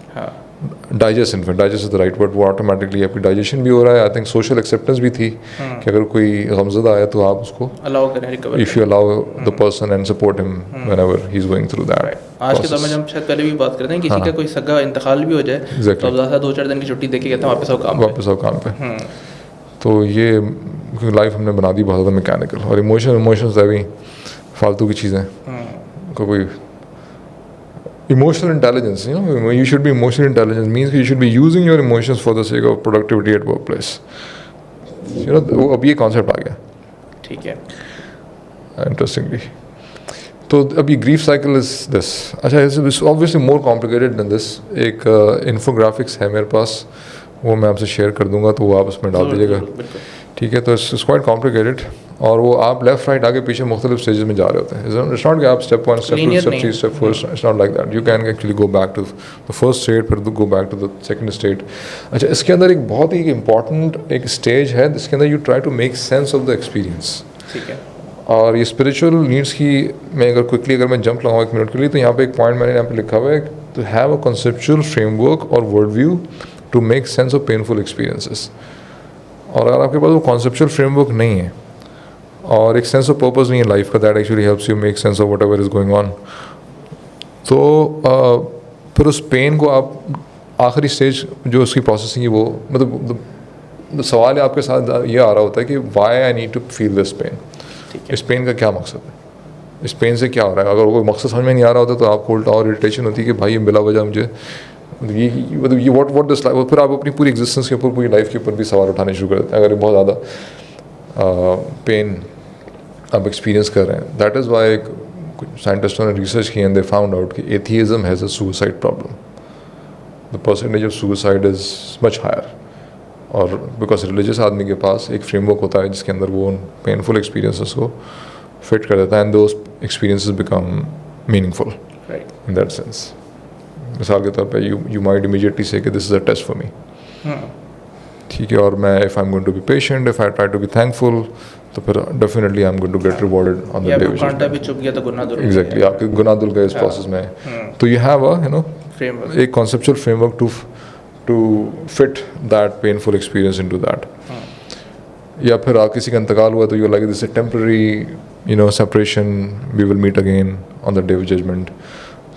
digest, in fact digest is the right word, वो ऑटोमेटिकली आपकी डाइजेशन भी हो रहा है। आई थिंक सोशल एक्सेप्टेंस भी थी कि अगर कोई गमज़दा आया तो आप उसको अलाउ करें, recover, if you allow the person and support him whenever he is going through that. आज के दौर में हम शायद पहले भी बात करते हैं, किसी का कोई सगा इंतकाल भी हो जाए तो अब ज़्यादा 2-4 दिन की छुट्टी देके कहते हैं वापस आओ काम पे। तो ये लाइफ हमने बना दी बहुत ज़्यादा मैकेनिकल, और इमोशंस है भी फालतू की चीज़ें को कोई emotional intelligence, you should be emotional intelligence means you should be using your emotions for the sake of productivity at workplace, वो अब ये कॉन्सेप्ट आ गया। ठीक है, इंटरेस्टिंगली तो अब ये ग्रीफ साइकिल इज दिस। अच्छा, it's obviously more complicated then this. एक इन्फोग्राफिक्स है मेरे पास, वो मैं आपसे शेयर कर दूंगा, तो वो आप उसमें डाल दीजिएगा। ठीक है, तो इट्स क्वाइट कॉम्प्लिकेटेड, और वो आप लेफ्ट राइट आगे पीछे मुख्तलिफ स्टेजेस में जा रहे होते हैं। इट्स नॉट कि आप step 1 step 2 step 3 step 4, it's not like that. You can actually go back to the first state, फिर go back to the second state. अच्छा, इसके अंदर एक बहुत ही इंपॉर्टेंट एक स्टेज है जिसके अंदर you try to make sense of the experience. ठीक है, और ये स्पिरिचुअल नीड्स की मैं अगर मैं जंप लगाऊँ 1 मिनट के लिए, तो यहाँ पे एक पॉइंट मैंने यहाँ पे लिखा हुआ है, to have a conceptual framework और world view to make sense of painful experiences. और अगर आपके पास वो कॉन्सेप्चुअल फ्रेमवर्क नहीं है और एक सेंस ऑफ पर्पस नहीं है लाइफ का, that actually helps you make sense of whatever is going on, तो फिर उस पेन को आप आखिरी स्टेज जो उसकी प्रोसेसिंग है, वो मतलब सवाल है आपके साथ ये आ रहा होता है कि why I need to feel this pain. इस पेन का क्या मकसद है, इस पेन से क्या हो रहा है। अगर कोई मकसद समझ में नहीं आ रहा होता तो आपको उल्टा और इरिटेशन होती है कि भाई ये बिला वजह मुझे ये व्हाट दिस लाइफ, फिर आप अपनी पूरी एग्जिस्टेंस के ऊपर, पूरी लाइफ के ऊपर भी सवाल उठाने शुरू कर देते हैं अगर बहुत ज़्यादा पेन आप एक्सपीरियंस कर रहे हैं। दैट इज़ वाई साइंटिस्टों ने रिसर्च की एंड दे फाउंड आउट कि atheism has a suicide problem, the percentage of suicide is much higher. और बिकॉज रिलीजियस आदमी के पास एक फ्रेमवर्क होता है जिसके अंदर वो उन पेनफुल एक्सपीरियंसेस को फिट कर देता है, and those experiences become meaningful in that sense. मिसाल के तौर पे you might immediately say that this is a test for me, ठीक है, और मैं if I am going to be patient, if I try to be thankful, तो फिर definitely I am going to get rewarded on the day. कांटा भी चुभ गया तो गुनाह धुल गया। एग्जैक्टली, आपके गुनाह धुल गए इस प्रोसेस में। तो यू हैव अ फ्रेमवर्क, एक conceptual framework to fit that painful experience into that. या फिर किसी का इंतकाल हुआ तो you like this temporary separation, we will meet again on the day of judgement.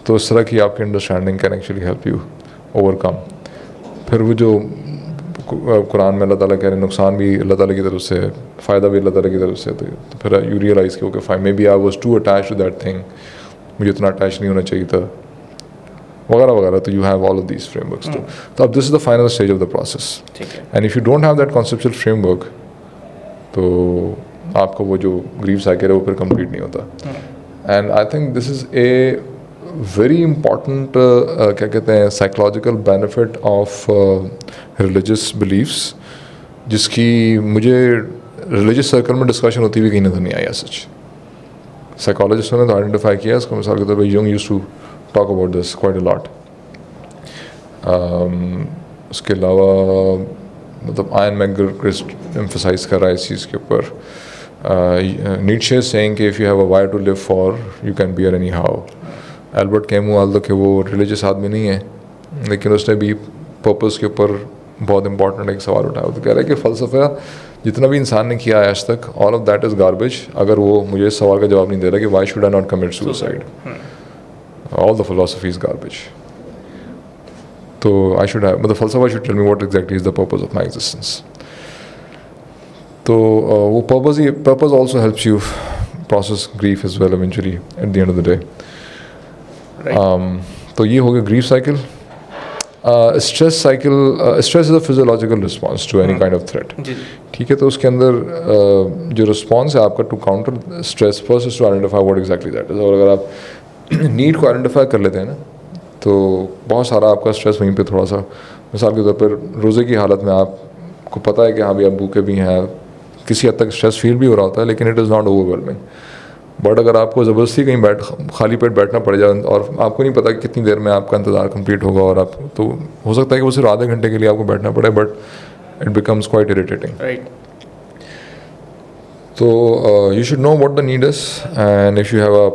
तो इस तरह की आपकी understanding can actually help you overcome. फिर वो जो तो कुरान में अल्लाह ताला कह रहे हैं नुकसान भी अल्लाह ताला की तरफ से है, फ़ायदा भी अल्लाह ताला की तरफ से है। तो फिर यू रियलाइज़ कि okay fine, maybe I was to attach to that thing, मुझे इतना अटैच नहीं होना चाहिए था, वगैरह वगैरह। तो you have all of these frameworks. तो अब this is the final stage of the process, and if you don't have that conceptual framework तो आपका वो जो ग्रीव साइकिल है वो फिर कंप्लीट नहीं होता। And I think this is a very important क्या कहते हैं psychological benefit of religious beliefs, जिसकी मुझे रिलीजियस सर्कल में डिस्कशन होती हुई कहीं नजर नहीं आई। सच साइकोलॉजिस्टों ने तो आइडेंटिफाई किया इसको, मिसाल के तौर पर Jung used to talk about this quite a lot. उसके अलावा मतलब आयन मैकगिलक्रिस्ट एम्फसाइज कर रहा है इस चीज़ के ऊपर। नीट्शे सेइंग कि if you have a why to live for you can bear any how. Albert Camus although कि वो रिलीजियस आदमी नहीं है, लेकिन उसने भी पर्पस के ऊपर बहुत इंपॉर्टेंट एक सवाल उठाया। तो कह रहा है कि फ़लसफ़ा जितना भी इंसान ने किया है आज तक, all of that is garbage, अगर वो मुझे इस सवाल का जवाब नहीं दे रहा कि why should I not commit suicide, all the philosophy is garbage. तो आई शुड हैव, मतलब फ़लसफ़ा should tell me what exactly is the purpose of my existence. तो वो purpose also helps you process grief is well eventually at the end of the day. तो ये हो गया grief cycle. Stress cycle, stress is a physiological response to any kind of threat. ठीक है, तो उसके अंदर जो रिस्पॉन्स है आपका to counter stress, first is to identify what exactly that is. और अगर आप नीड को आइडेंटिफाई कर लेते हैं ना, तो बहुत सारा आपका स्ट्रेस वहीं पे थोड़ा सा, मिसाल के तौर पर रोज़े की हालत में आपको पता है कि हाँ भी आप भूखे भी हैं, किसी हद तक स्ट्रेस फील भी हो रहा होता है, लेकिन it is not overwhelming. But अगर आपको ज़बरदस्ती कहीं खाली पेट बैठना पड़ जाए और आपको नहीं पता कि कितनी देर में आपका इंतज़ार कंप्लीट होगा, और आप तो हो सकता है कि वो सिर्फ आधे घंटे के लिए आपको बैठना पड़े, but it becomes quite irritating. Right. तो you should know what the need is, and if you have a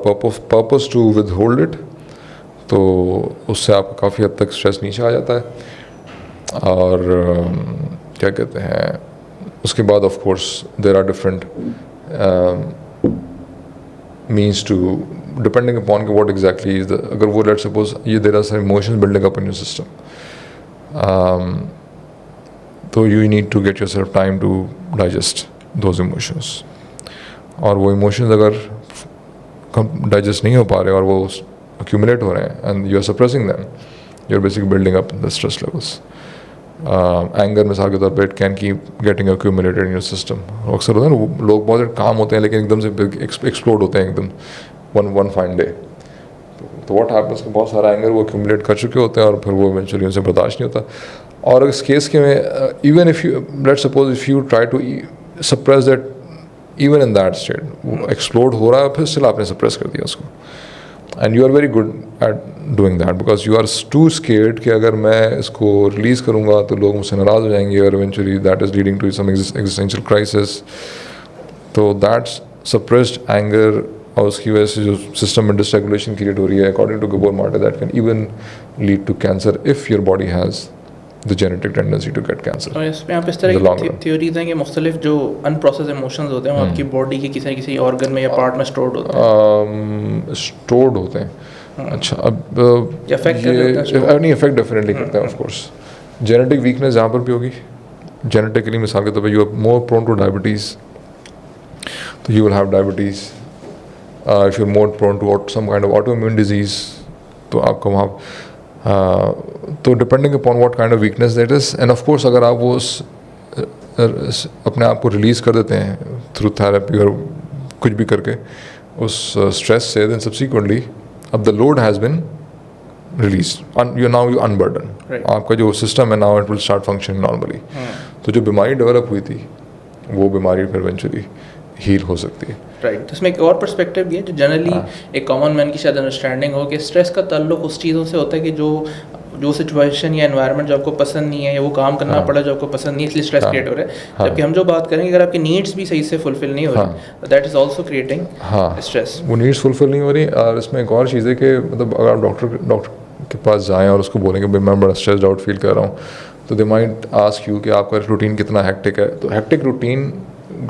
purpose to withhold it, तो उससे आपका काफ़ी हद तक स्ट्रेस नीचे आ जाता है। और क्या कहते हैं, उसके बाद of course there are different means to, depending upon what exactly is the, अगर वो let's suppose ये there are some emotions building up in your system, तो you need to get yourself time to digest those emotions, और वो emotions अगर digest नहीं हो पा रहे और वो accumulate हो रहे हैं and you are suppressing them, you are basically building up the stress levels. Anger मिसाल के तौर पे it can keep getting accumulated in your system. अक्सर होता है ना, लोग बहुत काम होते हैं लेकिन एकदम से एक्सप्लोड होते हैं एकदम वन फाइन डे। तो व्हाट हैपेंस कि बहुत सारा एंगर वो एक्यूमुलेट कर चुके होते हैं और फिर वो इवेंचुअली उनसे बर्दाश्त नहीं होता। और इस केस के में even if you let's suppose if you try to suppress that, even in that state वो एक्सप्लोड हो रहा है, फिर स्टिल आपने सप्रेस कर दिया उसको, and you are very good at doing that because you are too scared कि अगर मैं इसको रिलीज़ करूँगा तो लोग मुझसे नाराज़ हो जाएंगे, और eventually that is leading to some existential crisis. तो दैट्स सप्रेस्ड एंगर, और उसकी वजह से जो सिस्टम में डिसरेगुलेशन क्रिएट हो रही है, according to Gabor Mate, that can even lead to cancer if your body has the genetic tendency to get cancer. और इसमें आप इस तरह की थ्योरीज हैं कि मुख्तलिफ जो अनप्रोसेस इमोशंस होते हैं वो आपकी बॉडी के किसी न किसी ऑर्गन में या पार्ट में स्टोर्ड होते हैं। स्टोर्ड होते हैं। अच्छा, अब नहीं इफेक्ट डेफिनेटली करते हैं ऑफ कोर्स। जेनेटिक वीकनेस जहाँ पर भी होगी, जेनेटिकली मिसाल के तौर पर you are more prone to diabetes, तो you will have diabetes. If you are more prone to some kind of autoimmune disease, तो आपका वहाँ तो depending upon what kind of weakness that is, and of course अगर आप वो अपने आप को रिलीज़ कर देते हैं थ्रू थेरेपी और कुछ भी करके उस स्ट्रेस से, देन सब्सिक्वेंटली अब the load has been release, you now you unburden, आपका जो सिस्टम है now it will start functioning normally. तो जो बीमारी डेवलप हुई थी वो बीमारी फिर इवेंचुअली हील हो सकती है। राइट। तो इसमें एक और पर्सपेक्टिव भी है जो जनरली एक कॉमन मैन की शायद अंडरस्टैंडिंग हो कि स्ट्रेस का ताल्लुक उस चीज़ों से होता है कि जो सिचुएशन या एनवायरनमेंट जो आपको पसंद नहीं है या वो काम करना पड़ा जो आपको पसंद नहीं है, इसलिए स्ट्रेस क्रिएट हो रहा है। जबकि हम जो बात करेंगे अगर आपकी नीड्स भी सही से फुलफिल नहीं हो रही, that is also creating stress. वो नीड्स फुलफिल नहीं हो रही। और इसमें एक और चीज़ है कि मतलब अगर आप डॉक्टर के पास जाएँ और उसको बोलेंगे भाई मैं बड़ा स्ट्रेस्ड आउट फील कर रहा हूँ, तो दे माइट आस्क यू कि आपका रूटीन कितना हेक्टिक है। तो हेक्टिक रूटीन,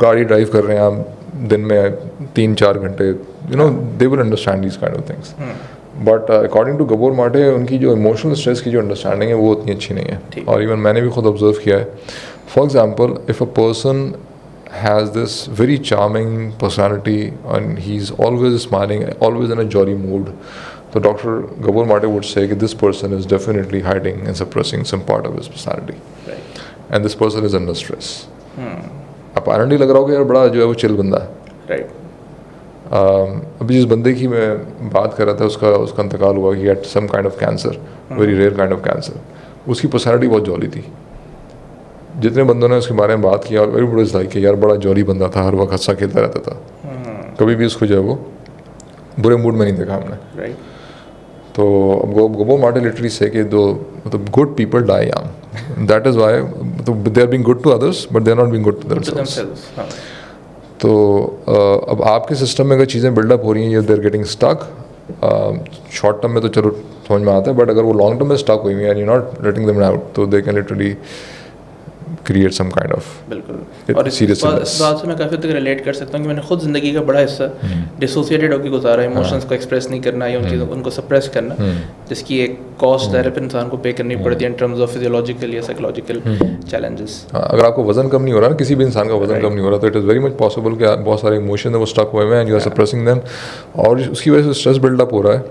गाड़ी ड्राइव कर रहे हैं आप दिन में 3-4 घंटे, you know they will understand these kind of things. But according to Gabor Maté उनकी जो इमोशनल स्ट्रेस की जो अंडरस्टैंडिंग है वो उतनी अच्छी नहीं है. और इवन मैंने भी खुद ऑब्जर्व किया है. For example, if a person has this very charming personality and he's always smiling, always in a jolly mood, so Dr. Gabor Mate would say that this person is definitely hiding and suppressing some part of his personality. Right. And this person is under stress. Apparently लग रहा हो कि यार बड़ा जो है वो chill बंदा है. Right. अभी जिस बंदे की मैं बात कर रहा था उसका इंतकाल हुआ. he had some kind of cancer, very rare kind of cancer. उसकी पर्सनैलिटी बहुत जॉली थी. जितने बंदों ने उसके बारे में बात किया और वेरी बड़ा लाइक यार बड़ा जॉली बंदा था, हर वक्त हंसा खेलता रहता था. कभी भी उसको जो है वो बुरे मूड में नहीं देखा हमने. तो अब गबोर माटे लिटरली से कि दो मतलब good people die young. That is why they are being good to others but they are not being good to themselves. तो अब आपके सिस्टम में अगर चीज़ें बिल्डअप हो रही हैं, they are getting stuck. Short term में तो चलो समझ में आता है, बट अगर वो लॉन्ग टर्म में स्टक हुई हैं and you not letting them out, तो they can literally create some kind of. बिल्कुल. और इस बात से मैं काफ़ी तक रिलेट कर सकता हूँ कि मैंने खुद ज़िंदगी का बड़ा हिस्सा डिसोसिएटेड होकर गुजारा है. इमोशंस को एक्सप्रेस नहीं करना या उन चीज़ों उनको सप्रेस करना, जिसकी एक कॉस्ट डायरेक्ट इंसान को पे करनी पड़ती है इन टर्म्स ऑफ फिजियोलॉजिकल या साइकोलॉजिकल चैलेंजेस. अगर आपको वजन कम नहीं हो रहा ना, किसी भी इंसान का वजन कम नहीं हो रहा, तो it is very much possible कि बहुत सारे इमोशन है वो स्टक हुए हैं and you are suppressing them, और उसकी वजह से स्ट्रेस बिल्डअप हो रहा है.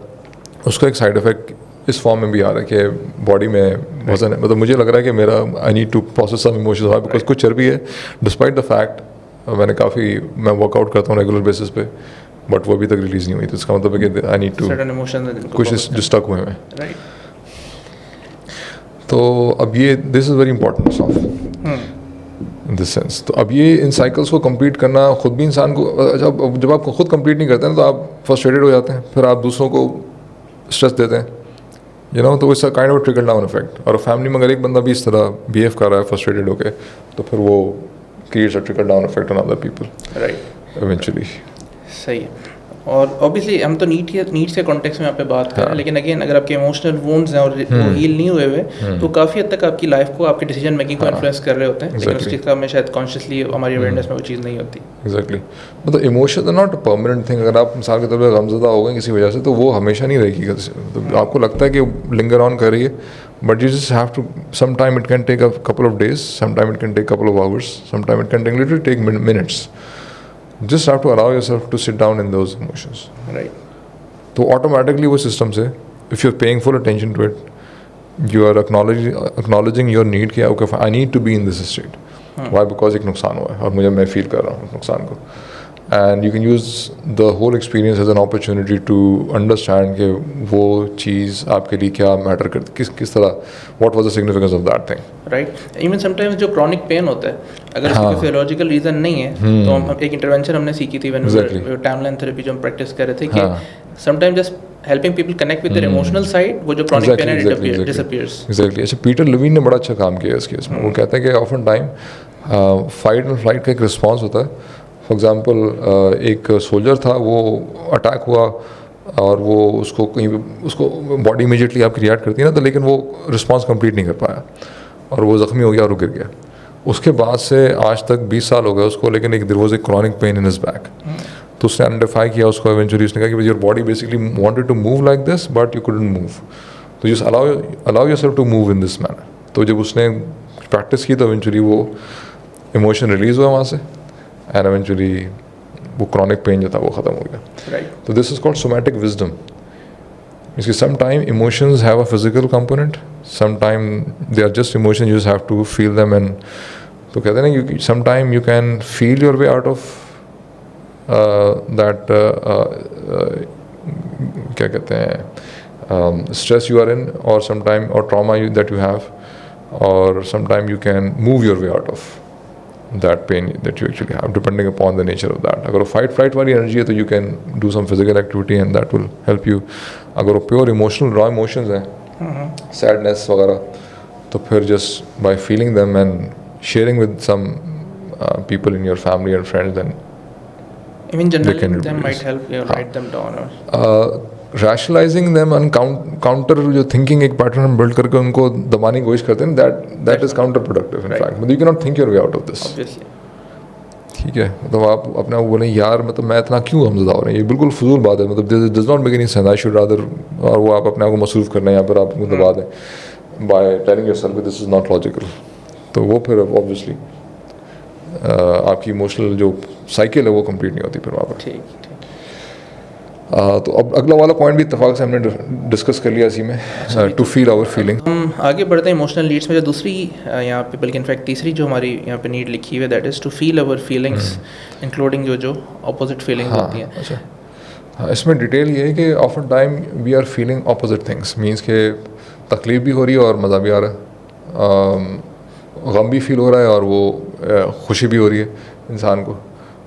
उसका एक साइड इफेक्ट इस फॉर्म में भी आ रहा है कि बॉडी में वजन है. मतलब मुझे लग रहा है कि मेरा I need to process some emotions because कुछ चर्बी है, डिस्पाइट द फैक्ट मैं वर्कआउट करता हूँ रेगुलर बेसिस पे, बट वो अभी तक रिलीज नहीं हुई. तो इसका मतलब है कि आई नीड टू कुछ जो स्टक हुए हैं. तो अब ये this is very important of in this sense. तो अब ये इन साइकिल्स को कंप्लीट करना खुद भी इंसान को, जब आप खुद कंप्लीट नहीं करते हैं तो आप फ्रस्ट्रेटेड हो जाते हैं, फिर आप दूसरों को स्ट्रेस देते हैं, यू नो. तो इसका kind of trickle down effect. और फैमिली में अगर एक बंदा भी इस तरह बिहेव कर रहा है फ्रस्ट्रेटेड होके, तो फिर वो creates a trickle down effect on other people. Right. Eventually. सही है. और ऑब्वियसली हम तो नीड के कॉन्टेक्स्ट में यहाँ पे बात कर रहे हैं, लेकिन अगेन अगर आपके इमोशनल वुंड्स हैं और वो हील नहीं हुए हुए, तो काफ़ी हद तक आपकी लाइफ को, आपकी डिसीजन मेकिंग को इन्फ्लुएंस कर रहे होते हैं. लेकिन उस चीज़ का हमें शायद कॉन्शियसली हमारी अवेयरनेस में वो चीज़ नहीं होती. एग्जैक्टली. मतलब emotion are not a permanent thing. अगर आप मिसाल के तौर पर गमज़दा हो गए किसी वजह से, तो वो हमेशा नहीं रहेगी. तो आपको लगता है कि लिंगर ऑन कर रही है, but you just have to, some time it can take a couple of days, some time it can take couple of hours, some time it can literally take minutes. Just have to allow yourself to sit down in those emotions. Right. तो automatically वो system से, if you're paying full attention to it, you are acknowledging your need कि okay, I need to be in this state. Why? Because एक नुकसान हुआ है और मुझे मैं feel कर रहा हूँ नुकसान को. And you can use the whole experience as an opportunity to understand कि वो चीज़ आपके लिए क्या मैटर करती, किस तरह, what was the significance of that thing. Right. Even sometimes जो क्रॉनिक पेन होता है, अगर उसका कोई फिजियोलॉजिकल रीज़न नहीं है, तो हम एक इंटरवेंशन हमने सीखी थी व्हेन टाइमलाइन थेरेपी जो हम प्रैक्टिस कर रहे थे कि sometimes just helping people connect with their emotional side, वो जो क्रॉनिक पेन है डिसअपीयर्स. एग्जैक्टली. अच्छा, पीटर लेविन ने बड़ा अच्छा काम किया इस केस में. वो कहते हैं कि often time fight and flight का एक रिस्पॉन्स होता है. फॉर एग्जाम्पल एक सोल्जर था, वो अटैक हुआ और वो उसको कहीं उसको बॉडी इमीडिएटली आपकी रिएक्ट करती है ना, तो लेकिन वो रिस्पॉन्स कंप्लीट नहीं कर पाया और वो ज़ख्मी हो गया और वो गिर गया. उसके बाद से आज तक 20 साल हो गए उसको, लेकिन there was a chronic pain in his back. तो उसने आइडेंटिफाई किया उसको. इवेंचुअली उसने कहा कि your body basically wanted to move like this but you couldn't move, तो just allow yourself to move in this manner. तो जब उसने प्रैक्टिस की तो इवेंचुअली वो इमोशन रिलीज़ हुआ वहाँ से एंड इवेंचुअली वो क्रॉनिक पेन जो था वो ख़त्म हो गया. राइट. तो this is called somatic wisdom. इसकी sometime emotions have a physical component, sometime they are just emotion, you just have to feel them. And तो कहते हैं ना, sometime you can feel your way out of that क्या कहते हैं stress you are in, और some time और trauma that you have, और सम time you can move your way out of that pain that you actually have, depending upon the nature of that. अगर वो fight flight वाली energy है तो you can do some physical activity and that will help you. अगर वो pure emotional raw emotions हैं, sadness वगैरह, तो फिर just by feeling them and sharing with some people in your family and friends, then even journaling them might help you write them down. Or rationalizing them and counter जो thinking एक pattern हम build करके उनको दबाने की कोशिश करते हैं, that is counterproductive in fact. But you cannot think your way out of this. Obviously. ठीक है, मतलब आप अपने आप को बोलें यार मतलब मैं इतना क्यों गमज़दा हो रहा है, ये बिल्कुल फजूल बात है, मतलब does not make any sense, I should rather, और वो आप अपने आप को मसरूफ़ करना है यहाँ पर आप दबा दें by telling yourself this is not logical. तो वो फिर ऑब्वियसली आपकी इमोशनल जो साइकिल है वो कंप्लीट नहीं होती फिर वहाँ पर। ठीक। तो अब अगला वाला पॉइंट भी इत्तेफाक से हमने डिस्कस कर लिया इसी में, टू फील आवर फीलिंग। हम आगे बढ़ते हैं इमोशनल नीड्स में। जो दूसरी यहाँ पे, बल्कि इनफैक्ट तीसरी जो हमारी यहाँ पे नीड लिखी हुई है, that is to feel our feelings, including जो अपोजिट फीलिंग्स होती हैं। अच्छा, हाँ, इसमें डिटेल ये है कि often time we are feeling opposite things, means के तकलीफ भी हो रही है और मज़ा भी आ रहा है, गम भी फील हो रहा है और वो खुशी भी हो रही है इंसान को,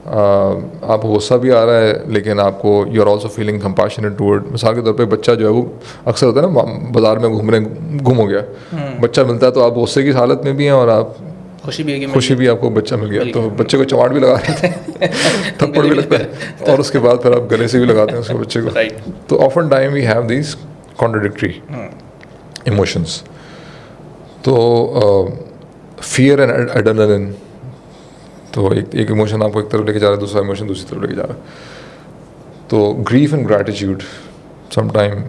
आपको गुस्सा भी आ रहा है लेकिन आपको you are also feeling compassionate toward. मिसाल के तौर पे बच्चा जो है वो अक्सर होता है ना, बाज़ार में गुम हो गया, बच्चा मिलता है तो आप गुस्से की हालत में भी हैं और आप खुशी भी आपको बच्चा मिल गया, तो बच्चे को चमाट भी लगा रहे थे थप्पड़ भी लगता है और उसके बाद फिर आप गले से भी लगाते हैं उसके बच्चे को। तो often time we have these contradictory emotions. तो फियर एंड एड्रेनलिन, तो एक इमोशन आपको एक तरफ लेके जा रहा है, दूसरा इमोशन दूसरी तरफ लेके जा रहा है। तो ग्रीफ एंड ग्रैटिट्यूड, समटाइम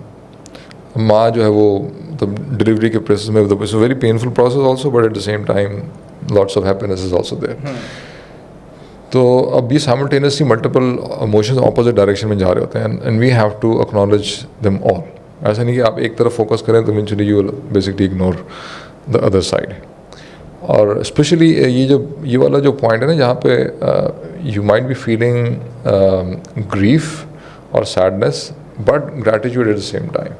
माँ जो है वो मतलब डिलीवरी के प्रोसेस में it's a very painful process also, but at the same time lots of happiness is also there. तो अब ये simultaneously multiple emotions opposite direction में जा रहे होते हैं and we have to acknowledge them all. ऐसा नहीं कि आप एक तरफ फोकस करें तो eventually you will basically ignore the other side. और स्पेशली ये वाला जो पॉइंट है ना, जहाँ पे you might be feeling grief और sadness but gratitude eight the same time,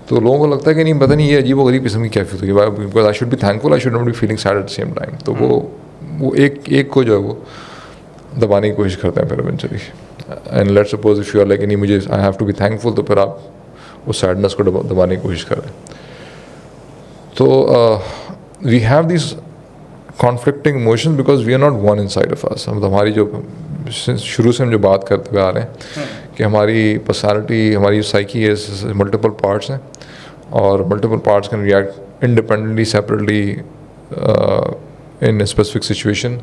तो लोगों को लगता है कि नहीं पता नहीं ये अजीब व गरीब किस्म की कैफियत होगी, because I should be thankful, I should not be feeling sad at the same time. तो वो एक को जो है वो दबाने की कोशिश करते हैं फिर eventually, and let's suppose if you are like नहीं मुझे I have to be thankful, तो फिर आप उस सैडनेस को दबाने की कोशिश कर रहे हैं। तो we have this conflicting emotions because we are not one inside of us. मतलब हमारी जो शुरू से हम जो बात करते हुए आ रहे हैं कि हमारी पर्सनालिटी, हमारी साइकी है, मल्टीपल पार्ट्स हैं और multiple parts can react independently, separately in a specific situation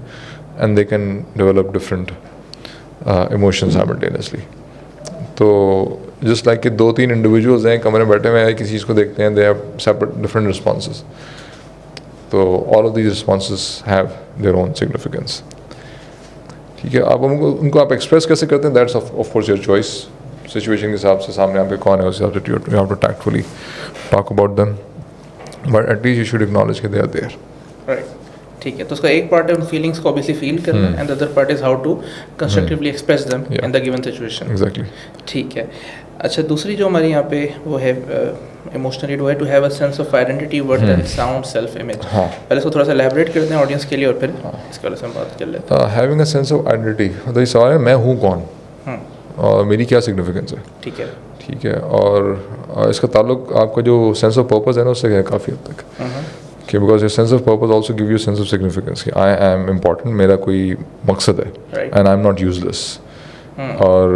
and they can develop different emotions simultaneously. तो just like कि 2-3 individuals हैं कमरे में बैठे हुए हैं, किसी चीज़ को देखते हैं, they have separate different responses. तो all of these responses have their own significance. ठीक है, आप उनको आप एक्सप्रेस कैसे करते हैं, that's of course your choice. Situation के हिसाब से सामने आपके कौन है उस हिसाब से you have to tactfully talk about them, but at least you should acknowledge कि they are there. Right. ठीक है, तो उसका एक पार्ट है उन फीलिंग्स को ऑब्वियसली फील करना and the other part is how to constructively express them in the given situation. Exactly, ठीक है। अच्छा, दूसरी जो हमारी यहाँ पे वो है इमोशनल नीड, वो है to have a sense of identity, worth and sound self image. पहले इसको थोड़ा सा एलैबोरेट करते हैं ऑडियंस के लिए और फिर इसके बारे में बात कर लेते हैं। Having a sense of identity, मतलब ये सवाल है मैं हूँ कौन और मेरी क्या सिग्निफिकेंस है। ठीक है, और इसका ताल्लुक आपका जो सेंस ऑफ पर्पस है ना उससे है काफ़ी हद तक, कि because your sense of purpose also give you sense of significance कि आई एम इम्पॉर्टेंट, मेरा कोई मकसद है and I am not useless. और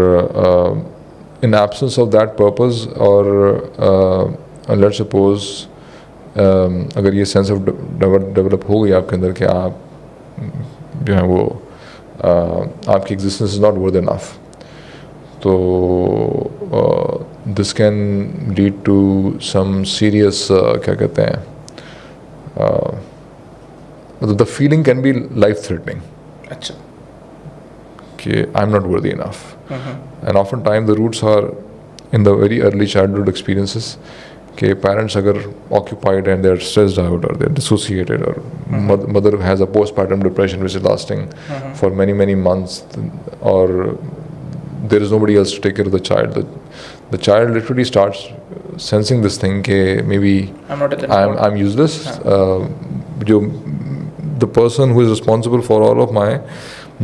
in absence of that purpose और लेट्स सपोज अगर ये सेंस ऑफ डेवलप हो गई आपके अंदर कि आप जो है वो आपकी existence is not worth enough, तो this can lead to some serious क्या कहते हैं, the feeling can be life threatening. अच्छा, कि I'm not worthy enough. And oftentimes the roots are in the very early childhood experiences, कि parents अगर occupied and they're stressed out or they're dissociated or mother has a postpartum depression which is lasting for many months, or there is nobody else to take care of the child. The child literally starts sensing this thing कि maybe I'm useless. The person who is responsible for all of my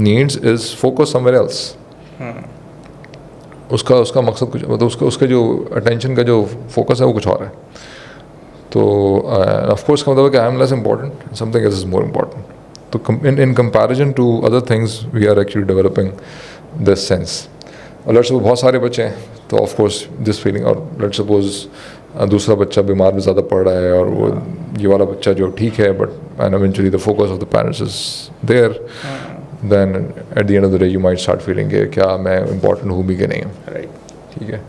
needs is focused somewhere else. उसका मकसद कुछ, मतलब उसका जो attention का जो focus है वो कुछ और है। तो of course का मतलब है कि I am less important, something else is more important. तो in comparison to other things we are actually developing this sense. और लेट्स सपोज बहुत सारे बच्चे हैं तो ऑफ कोर्स दिस फीलिंग, और लेट्स सपोज दूसरा बच्चा बीमार भी ज़्यादा पड़ रहा है और वो ये वाला बच्चा जो ठीक है but and eventually the focus of the parents is there, then at the end of the day you might start feeling कि क्या मैं important हूँ भी कि नहीं हूँ. Right. ठीक है.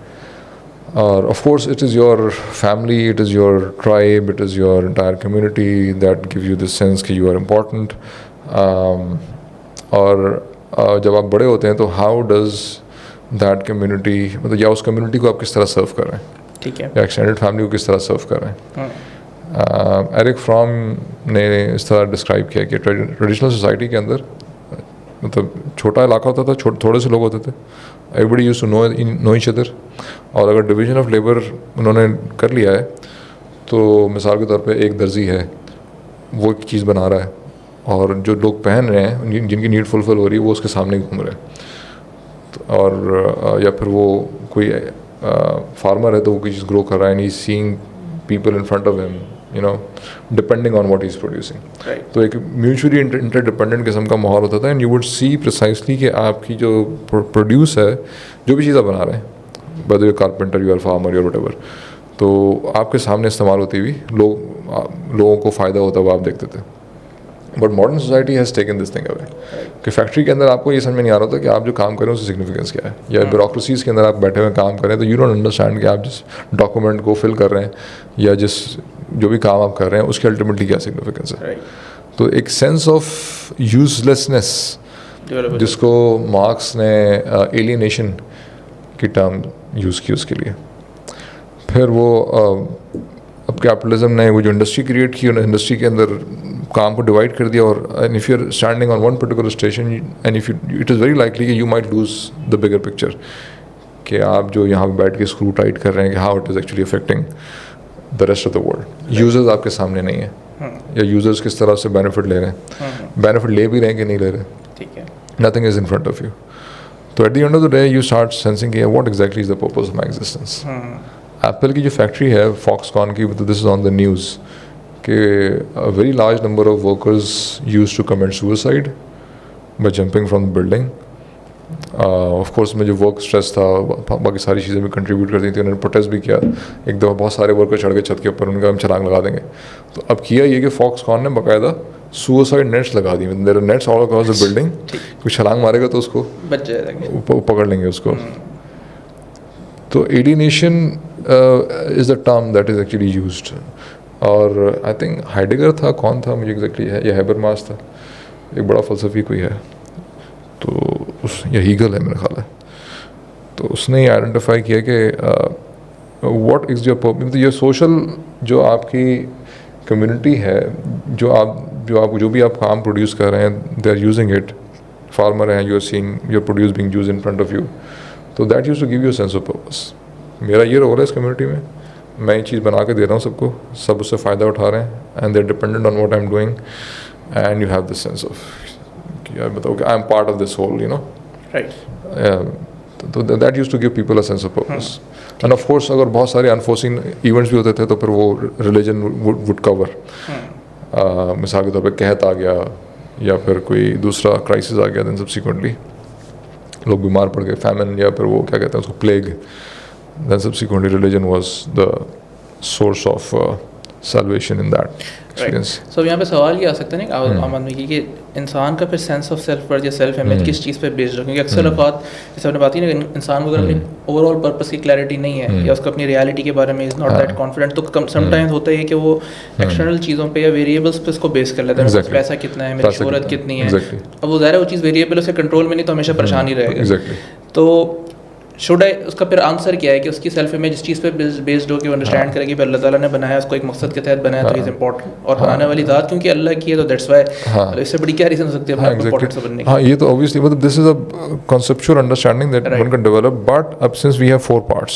और of course it is your family, it is your tribe, it is your entire community that give you this sense कि you are important. और जब आप बड़े होते हैं तो how does that community, मतलब या उस community को आप किस तरह सर्व कर रहे हैं, ठीक है, या एक्सटेंडेड फैमिली को किस तरह सर्व कर रहे हैं. एरिक फ्रॉम ने इस तरह डिस्क्राइब किया कि ट्रेडिशनल सोसाइटी के अंदर मतलब छोटा इलाका होता था, थोड़े से लोग होते थे, everybody used to know each other. और अगर डिवीजन ऑफ लेबर उन्होंने कर लिया है तो मिसाल के तौर पे एक दर्जी है, वो एक चीज़ बना रहा है और जो लोग पहन रहे हैं जिनकी नीड फुलफिल हो रही है वो उसके सामने घूम रहे हैं. और या फिर वो कोई फार्मर है तो वो कोई चीज़ ग्रो कर रहा है and he seeing people in front of him, you know, depending on what he is producing. तो एक म्यूचुअली इंटरडिपेंडेंट किस्म का माहौल होता था and you would see precisely कि आपकी जो प्रोड्यूस है, जो भी चीज़ आप बना रहे हैं, whether you're carpenter, you're farmer, you're whatever, तो आपके सामने इस्तेमाल होती हुई लोगों को फ़ायदा होता हुआ आप देखते थे. But modern society has taken this thing away कि फैक्ट्री के अंदर आपको ये समझ में नहीं आ रहा था कि आप जो काम करें उसकी सिग्निफिकेंस क्या है, या ब्यूरोक्रेसीज़ के अंदर आप बैठे हुए काम करें तो यू डोंट अंडरस्टैंड कि आप जिस डॉक्यूमेंट को फिल कर रहे हैं या जो भी काम आप कर रहे हैं उसकी अल्टीमेटली क्या सिग्निफिकेंस है. तो एक सेंस ऑफ यूजलेसनेस जिसको मार्क्स ने एलियनेशन की टर्म यूज़ की उसके लिए. फिर वो अब कैपिटलिज्म ने वो जो इंडस्ट्री क्रिएट की, इंडस्ट्री के अंदर काम को डिवाइड कर दिया. और and if you are standing on one particular station and if you it is very likely कि you might lose the bigger picture, कि आप जो यहाँ पे बैठ के स्क्रू टाइट कर रहे हैं कि how it is actually affecting the rest of the world. Users आपके सामने नहीं है, या यूजर्स किस तरह से बेनिफिट ले रहे हैं, बेनिफिट ले भी रहे हैं कि नहीं ले रहे, ठीक है, nothing is in front of you. तो at the end of the day you start sensing कि what exactly is the purpose of my existence. Apple की जो फैक्ट्री है फॉक्सकॉन की, this is on the news कि a very large number of workers used to commit suicide by jumping from the building. Of course में जो work stress था, बाकी सारी चीज़ें भी कंट्रीब्यूट करती थी. उन्होंने प्रोटेस्ट भी किया एक दफ़ा, बहुत सारे वर्कर चढ़ के छत के ऊपर, उनका हम छलांग लगा देंगे. तो अब किया ये कि फॉक्सकॉन ने बाकायदा सुसाइड नेट्स लगा दी. There are nets all across the building, कोई छलांग मारेगा तो उसको बच जाएगा, पकड़ लेंगे उसको. तो alienation is the term that is actually used. और आई थिंक हाइडेगर था, कौन था मुझे एग्जैक्टली है, या हैबरमास था, एक बड़ा फ़लसफ़ी कोई है, तो उस या हीगल है मेरा ख्याल है. तो उसने ये आइडेंटिफाई किया कि व्हाट इज़ योर पर्पस, ये सोशल जो आपकी कम्युनिटी है, जो भी आप काम प्रोड्यूस कर रहे हैं, they are using it. Farmer हैं, you are seeing your produce being used in front of you, तो that used to give you sense of purpose. मेरा ये रोल है इस कम्युनिटी में, मैं ये चीज़ बना के दे रहा हूँ सबको, सब उससे फ़ायदा उठा रहे हैं and they are dependent on what I am doing and you have this sense of कि यार बताओ कि I am part of this whole, you know, right. तो that used to give people a sense of purpose. And of course अगर बहुत सारे unforeseen events भी होते थे तो फिर वो रिलीजन वुड कवर. मिसाल के तौर पर कहत आ गया या फिर कोई दूसरा क्राइसिस आ गया, देन सब्सिक्वेंटली लोग बीमार पड़ गए, फैमिन, या फिर वो क्या कहते हैं उसको, plague, then subsequently religion was the source of salvation in that experience. So यहाँ पे सवाल ये आ सकता है ना आम आदमी की कि इंसान का फिर सेंस ऑफ सेल्फ वर्थ या सेल्फ इमेज किस चीज़ पे बेस्ड हो, क्योंकि अक्सर औक़ात जैसे आपने बात की ना, इंसान को अगर अपनी ओवरऑल पर्पस की क्लैरिटी नहीं है या उसको अपनी रियलिटी के बारे में इज़ नॉट दैट कॉन्फिडेंट, तो समटाइम्स होता है कि वो एक्सटर्नल चीज़ों पे या वेरिएबल्स पे उसको बेस कर लेता है. पैसा कितना है, मेरी शोहरत कितनी है, अब वो ज़ाहिर है वो चीज़ वेरिएबल उसके कंट्रोल में नहीं, तो हमेशा परेशान ही रहेगा. तो शुड आई, उसका फिर आंसर क्या है कि उसकी सेल्फ इमेज इस चीज़ पे बेस्ड हो कि वो अंडरस्टैंड करेगी कि अल्लाह ताला ने बनाया उसको एक मकसद के तहत बनाया, तो इज़ इम्पोर्टेंट, और बनाने वाली ज़ात क्योंकि अल्लाह की है, तो दैट्स वाई. इससे बड़ी क्या रीज़न हो सकती है अपने इम्पोर्टेंट से बनने की? हाँ, ये तो ऑब्वियसली मतलब this is a conceptual understanding that one can develop. But अब सिंस वी हैव 4 पार्ट्स,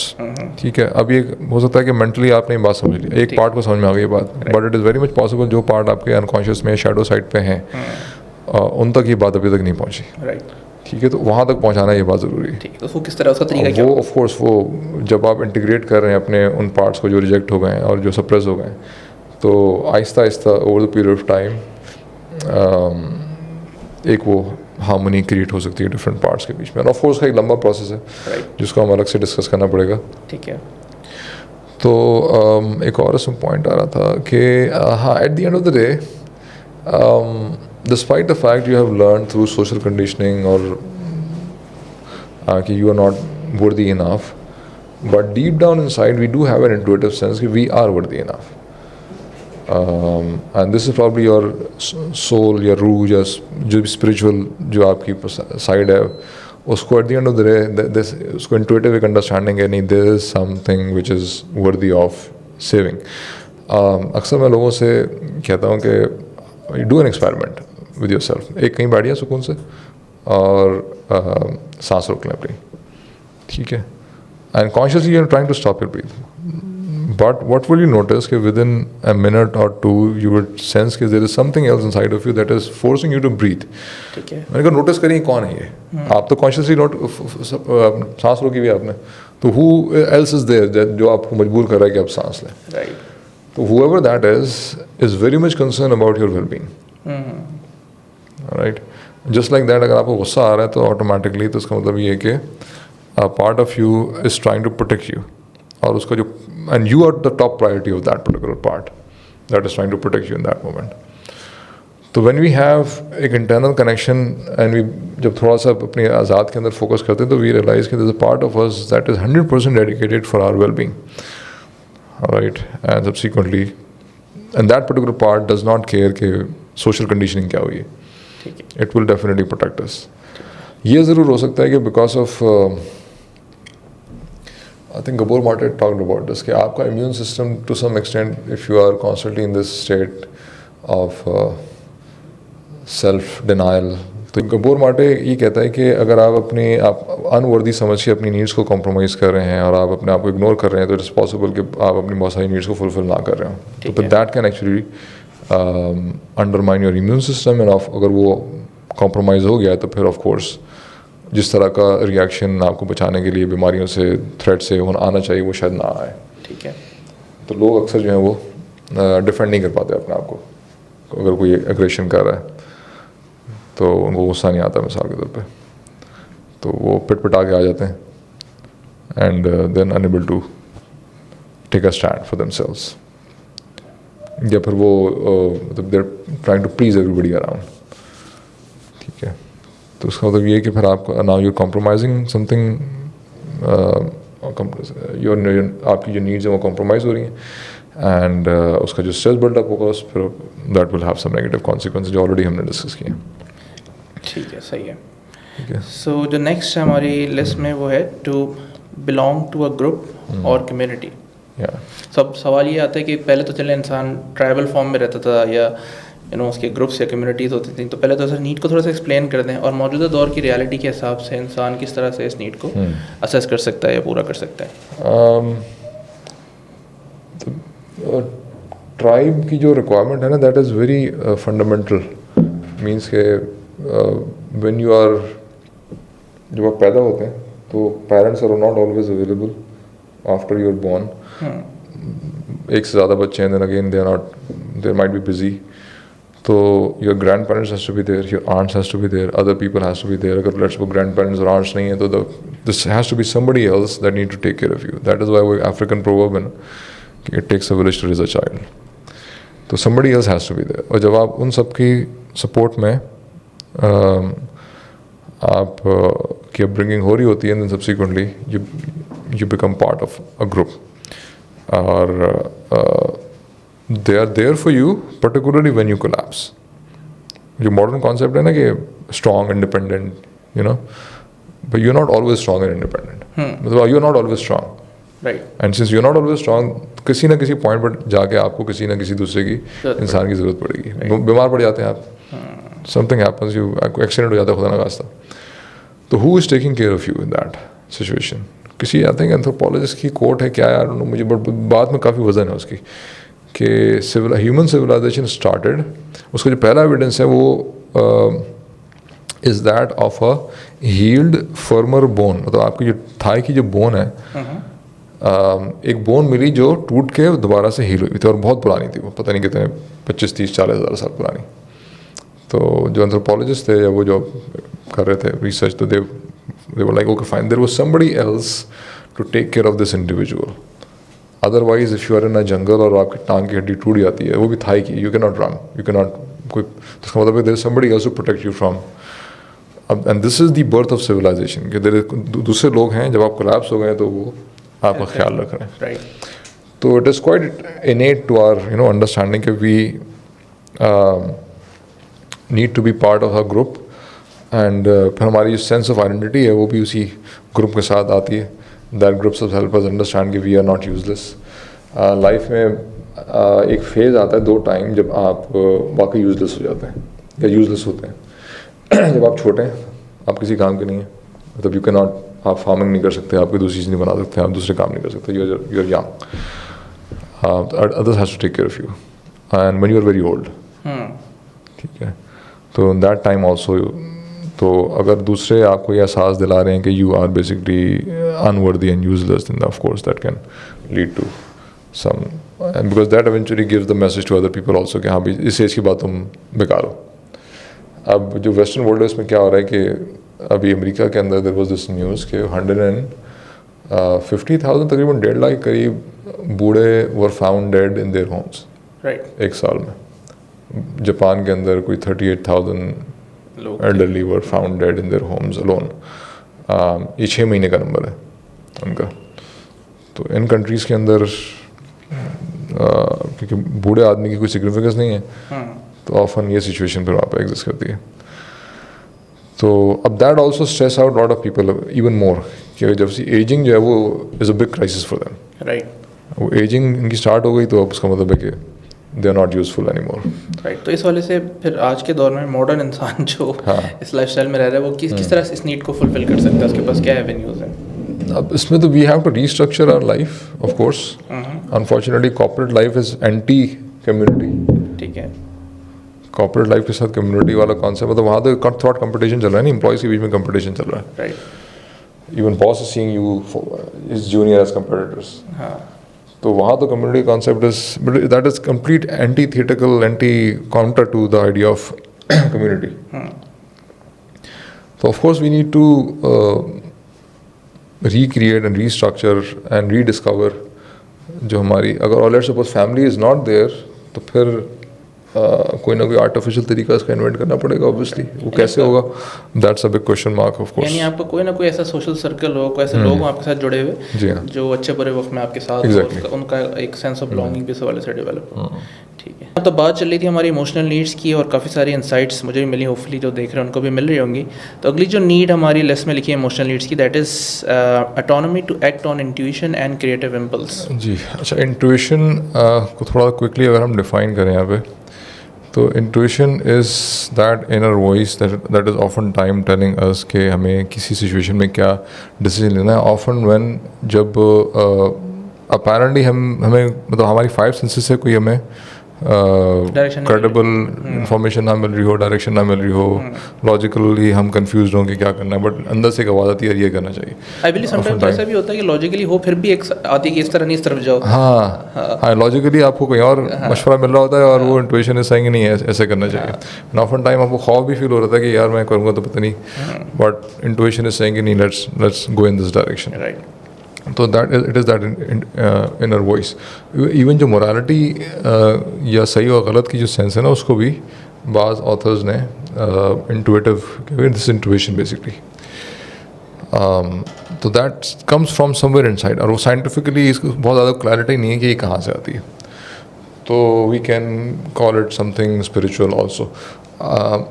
ठीक है, अब ये हो सकता है कि मेंटली आपने ये बात समझ ली, एक पार्ट को समझ में आ गई ये बात, but it is very much possible जो पार्ट आपके अनकॉन्शियस में शैडो साइड पे हैं उन तक ये बात अभी तक नहीं पहुँची. राइट, ठीक है, तो वहाँ तक पहुँचाना ये बात ज़रूरी है. ठीक है, तो उसको किस तरह, उसका तरीका क्या? वो ऑफ कोर्स वो जब आप इंटीग्रेट कर रहे हैं अपने उन पार्ट्स को जो रिजेक्ट हो गए हैं और जो सप्रेस हो गए हैं, तो Aahista Aahista over the period of time एक वो हार्मनी क्रिएट हो सकती है डिफरेंट पार्ट्स के बीच में. ऑफ कोर्स का एक लंबा प्रोसेस है जिसको हम अलग से डिस्कस करना पड़ेगा. ठीक है. तो एक और इसमें पॉइंट आ रहा था कि हाँ, eight the end of the day despite the fact you have learned through social conditioning or कि you are not worthy enough, but deep down inside we do have an intuitive sense that we are worthy enough. And this is probably your soul, your रूह, जो spiritual जो आपकी side है, उसको at the end of the day this उसको intuitive एक understanding है, नहीं, there is something which is worthy of saving. अक्सर मैं लोगों से कहता हूँ कि you do an experiment with yourself. एक कहीं बैठिए सुकून से और सांस रोक लें अपनी, ठीक है, and consciously you are trying to stop your breath. But what will you notice कि within a minute or two you would sense कि there is something else inside of you that is forcing you to breathe. ठीक है. मैंने कहा notice करिए कौन है ये. आप तो consciously सांस रोकी भी आपने, तो who else is there जो आपको मजबूर कर रहा है कि आप सांस लें. Right. तो whoever that is very much concerned about your well-being. Right. Just like that, अगर आपको गुस्सा आ रहा है तो ऑटोमेटिकली तो इसका मतलब ये है कि a part of you is trying to protect you, और उसका जो and you are the top priority of that particular part that is trying to protect you in that moment. तो when we have एक internal connection and we जब थोड़ा सा अपने आज़ाद के अंदर फोकस करते हैं तो we realize कि there's a part of us that is 100% dedicated for our well-being, right? And subsequently, and that particular part does not care कि social conditioning क्या हुई है. It will definitely protect us. ये ज़रूर हो सकता है कि because of I think Gabor Mate talked about this कि आपका immune system to some extent, if you are constantly in this state of self denial, तो Gabor Mate ये कहता है कि अगर आप अनवर्दी समझ के अपनी नीड्स को कॉम्प्रोमाइज़ कर रहे हैं और आप अपने आप को इग्नोर कर रहे हैं, तो इट्स पॉसिबल कि आप अपनी बहुत सारी नीड्स को फुलफिल ना कर रहे हो. तो that can actually undermine your immune system, and अगर वो कॉम्प्रोमाइज़ हो गया तो फिर ऑफ कोर्स जिस तरह का रिएक्शन आपको बचाने के लिए बीमारियों से, थ्रेट से आना चाहिए, वो शायद ना आए. ठीक है. तो लोग अक्सर जो है वो डिफेंड नहीं कर पाते अपने आप को. अगर कोई एग्रेशन कर रहा है तो उनको गुस्सा नहीं आता मिसाल के तौर पे, तो वो पिट-पिटा के आ जाते हैं and then unable to take a stand for themselves, या फिर वो मतलब they are trying to please everybody around. ठीक है. तो उसका मतलब ये है कि फिर आपको नाउ यूर कॉम्प्रोमाइजिंग समथिंग, आपकी जो नीड्स हैं वो कॉम्प्रोमाइज़ हो रही हैं, एंड उसका जो स्ट्रेस बिल्डअप होगा फिर that will have some negative consequences जो ऑलरेडी हमने डिस्कस किए. ठीक है, सही है. सो जो नेक्स्ट है हमारी लिस्ट में वो है to belong to a group और कम्युनिटी. सब सवाल ये आता है कि पहले तो चले इंसान ट्राइबल फॉर्म में रहता था या उसके ग्रुप्स या कम्युनिटीज़ होती थी, तो पहले तो सर नीड को थोड़ा सा एक्सप्लेन कर दें और मौजूदा दौर की रियलिटी के हिसाब से इंसान किस तरह से इस नीड को असेस कर सकता है या पूरा कर सकता है. ट्राइब की जो रिक्वायरमेंट है ना, that is very fundamental. Means के व्हेन यू आर, जब आप पैदा होते हैं तो parents are not always available after you are born. एक से ज़्यादा बच्चे हैं, then again they might be busy. तो your grandparents has to be there, your aunts has to be there, other people has to be there. अगर let's suppose grandparents और aunts नहीं है तो this has to be somebody else that need to take care of you. That is why वो African proverb है कि it takes a village to raise a child. तो somebody else has to be there. और जब आप उन सब की सपोर्ट में आप की अपब्रिंगिंग हो रही होती है, and subsequently you become part of a group, और they are there for you particularly when you collapse. जो modern concept है ना कि strong, independent, but you're not always strong and independent. मतलब you're not always strong. Right. And since you're not always strong, किसी ना किसी point पर जाके आपको किसी ना किसी दूसरे की इंसान की ज़रूरत पड़ेगी. बीमार पड़ जाते हैं आप, something happens, आपको एक्सीडेंट हो जाता है खुदा ना खास्ता, तो who is taking care of you in that situation? किसी आई थिंक एंथ्रोपोलॉजिस्ट की कोट है क्या यार, मुझे बाद में काफ़ी वजन है उसकी, कि ह्यूमन सिविलाइजेशन स्टार्टेड, उसका जो पहला एविडेंस है वो is that of a healed femur bone. मतलब आपकी जो थाई की जो बोन है, एक बोन मिली जो टूट के दोबारा से हील हुई थी, और बहुत पुरानी थी वो, पता नहीं कितने 25, 30, 40 हज़ार साल पुरानी. तो जो एंथ्रोपोलॉजिस्ट थे या वो जो कर रहे थे रिसर्च, तो they were like, okay fine, there was somebody else to take care of this individual. Otherwise if you are in a jungle और आपकी टांग की हड्डी टूट जाती है, वो भी थाई की, you cannot run, you cannot कोई, तो इसका मतलब है there is somebody else to protect you from. अब and this is the birth of civilization कि दूसरे लोग हैं, जब आप कोलैप्स हो गए तो वो आपका ख्याल रख रहे हैं। राइट। तो it is quite innate to our understanding कि we need to be part of a group, and फिर हमारी जो सेंस ऑफ आइडेंटिटी है वो भी उसी ग्रुप के साथ आती है। That groups of help us understand कि we are not useless. Life में एक फेज़ आता है, 2 टाइम जब आप वाकई यूजलेस हो जाते हैं या यूजलेस होते हैं। जब आप छोटे हैं, आप किसी काम के नहीं हैं, मतलब यू कैन नॉट, आप फार्मिंग नहीं कर सकते, आप कोई दूसरी चीज़ नहीं बना सकते, आप दूसरे काम नहीं कर सकते, you are young, others has to take care of you, and when you are very old, ठीक है, तो दैट टाइम ऑल्सो, तो अगर दूसरे आपको ये एहसास दिला रहे हैं कि you are basically unworthy and useless, then of course that can lead to some, and because that eventually gives the message to other people also कि हाँ भाई इस एज की बात तुम बेकार हो। अब जो वेस्टर्न वर्ल्ड है उसमें क्या हो रहा है कि अभी अमेरिका के अंदर देयर वाज दिस न्यूज़ कि 150,000 तकरीबन 1.5 लाख के करीब बूढ़े were found dead in their homes, right. एक साल में। जापान के अंदर कोई 38,000 elderly were found dead in their homes alone. ये 6 महीने का नंबर है उनका। तो इन कंट्रीज़ के अंदर क्योंकि बूढ़े आदमी की कोई सिग्निफिकेंस नहीं है, तो ऑफन ये सिचुएशन फिर वहाँ पे एग्जिस्ट करती है। तो अब that also stress out lot of people even more कि जब से एजिंग जो है वो is a big crisis for them. Right. वो एजिंग इनकी स्टार्ट हो गई तो अब उसका मतलब है कि they are not useful any more. Right. तो इस वाले से फिर आज के दौर में मॉडर्न इंसान जो इस लाइफस्टाइल में रह रहा है वो किस तरह से इस नीड को फुलफिल कर सकता है, उसके पास क्या एवेन्यूज़ हैं? अब इसमें तो we have to restructure our life of course. Unfortunately corporate life is anti community. ठीक है। कॉर्पोरेट लाइफ के साथ कम्युनिटी वाला कॉन्सेप्ट, मतलब वहाँ तो थॉट कंपटीशन चल रहा है, नहीं एम्प्लॉयज़ के बीच में कंपटीशन चल रहा है। Right. Even boss is seeing you is junior as competitors. हाँ। तो वहाँ तो community concept is, but that is complete antithetical, anti counter to the idea of community. तो of course we need to recreate and restructure and rediscover जो हमारी, अगर और let's suppose family is not there तो फिर कोई ना कोई आर्टिफिशियल तरीका इसका इन्वेंट करना पड़ेगा ऑब्वियसली। वो कैसे होगा, that's a big question mark of course. यानी आपका कोई ना कोई ऐसा सोशल सर्कल हो, कोई ऐसे लोग हो आपके साथ जुड़े हुए, जी हाँ, जो अच्छे बुरे वक्त में आपके साथ Exactly. हो, उनका एक सेंस ऑफ बिलोंगिंग भी इस हवाले से डेवलप हो। ठीक है। तो बात चल रही थी हमारी इमोशनल नीड्स की और काफ़ी सारी इंसाइट्स मुझे भी मिली, होपफुली जो देख रहे हैं उनको भी मिल रही होंगी। तो अगली जो नीड हमारी लिस्ट में लिखी है इमोशनल नीड्स की, that is autonomy to act on intuition and creative impulse. जी अच्छा, इंट्यूशन को थोड़ा क्विकली अगर हम डिफाइन करें यहाँ पे, तो intuition is that inner voice that is often time telling us कि हमें किसी सिचुएशन में क्या डिसीजन लेना है। ऑफन व्हेन जब अपैरेंटली हमें मतलब हमारी 5 सेंसेस से कोई हमें क्रेडिबल इंफॉर्मेशन ना मिल रही हो, डायरेक्शन ना मिल रही हो, लॉजिकली हम कंफ्यूज हों कि क्या करना है, बट अंदर से एक आवाज़ आती है ये करना चाहिए। आई बिलीव समटाइम्स ऐसा भी होता है कि लॉजिकली हो फिर भी एक आती है कि इस तरह नहीं इस तरफ जाओ। हाँ, लॉजिकली आपको कहीं और मशवरा मिल रहा होता है और वो इंट्यूशन इज सेइंग नहीं है ऐसे करना चाहिए। एंड ऑफन टाइम आपको खौफ भी फील हो रहा था कि यार मैं करूँगा तो पता नहीं, बट इंट्यूशन इज सेइंग नहीं, let's go in this direction. Right. तो that it is that inner voice. Even जो मोरालिटी या सही और गलत की जो सेंस है ना, उसको भी बाज़ ऑथर्स ने इंटुइटिव, दिस इंटुइशन बेसिकली, तो that comes from somewhere inside. और वो साइंटिफिकली इसको बहुत ज़्यादा क्लैरिटी नहीं है कि ये कहाँ से आती है, तो we can call it something spiritual also.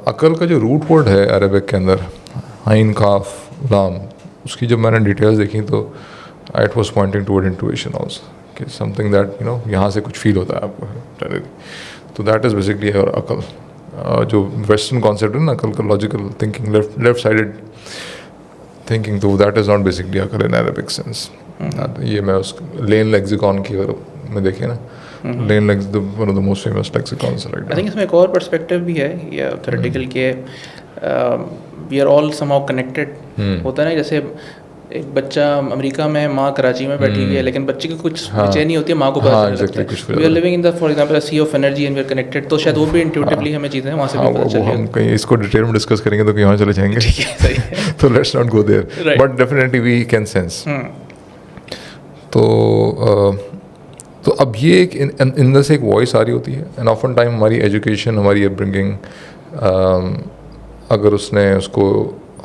अकल का जो रूट वर्ड है अरबिक के अंदर, आइन काफ लाम, उसकी जब मैंने डिटेल्स देखी तो it was pointing toward intuition also, कि something that यहाँ से कुछ फील होता है आपको। तो that is basically your अकल। जो वेस्टर्न कॉन्सेप्ट है ना अकल का, logical thinking, left sided thinking, तो that is not basically अकल in Arabic sense। ये मैं उस लेन लेक्सिकॉन की अगर मैं देखें ना, लेन lakes one of the most famous lexicons like that। I think इसमें एक और पर्सपेक्टिव भी है या थ्योरेटिकल के we are all somehow connected। होता है ना, जैसे एक बच्चा अमेरिका में, माँ कराची में बैठी हुई है, लेकिन बच्चे की कुछ बेचैनी होती है, माँ को पता नहीं लगता है। We are living in the for example a sea of energy and we are connected. तो शायद वो भी इंट्यूटिवली हमें चीज़ें वहाँ से भी पता चल रही हम कहीं इसको डिटेल में डिस्कस करेंगे तो कहीं वहाँ चले जाएंगे। ठीक है, सही है। तो let's not go there, but definitely we can sense. तो तो अब ये एक अंदर से एक वॉइस आ रही होती है, एंड ऑफन टाइम हमारी एजुकेशन, हमारी अपब्रिंगिंग, अगर उसने उसको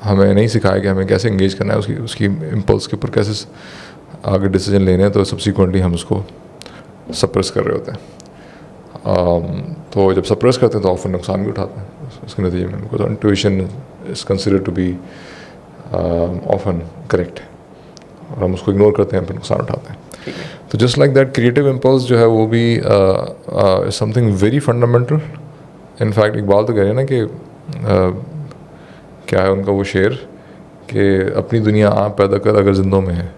हमें नहीं सिखाया कि हमें कैसे इंगेज करना है, उसकी इम्पल्स के ऊपर कैसे आगे डिसीजन लेने हैं, तो सब्सिक्वेंटली हम उसको सप्रेस कर रहे होते हैं। तो जब सप्रेस करते हैं तो ऑफन नुकसान भी उठाते हैं उसके नतीजे में, because intuition is consider to be often correct, और हम उसको इग्नोर करते हैं, फिर नुकसान उठाते हैं। तो just like that creative impulse जो है वो भी something very fundamental. In fact Iqbal तो कह रहे हैं ना कि क्या है उनका वो शेर कि अपनी दुनिया आप पैदा कर अगर जिंदों में है,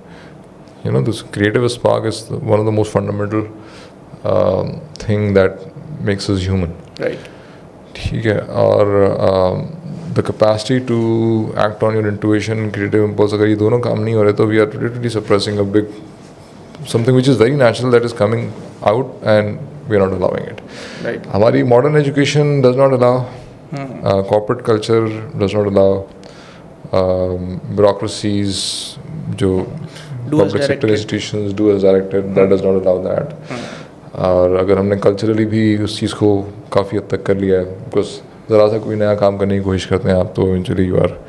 you know, this creative spark is one of the most fundamental thing that makes us human, right. ठीक है। और the capacity to act on your intuition, creative impulse, अगर ये दोनों काम नहीं हो रहे तो we are literally suppressing a big something which is very natural that is coming out and we are not allowing it. Right. हमारी modern education does not allow, corporate culture does not allow, bureaucracies जो public sector institutions do as directed, that does not allow that. और अगर हमने culturally भी उस चीज़ को काफ़ी हद तक कर लिया है, बिकॉज ज़रा सा कोई नया काम करने की कोशिश करते हैं आप तो इवेंचुअली यू आर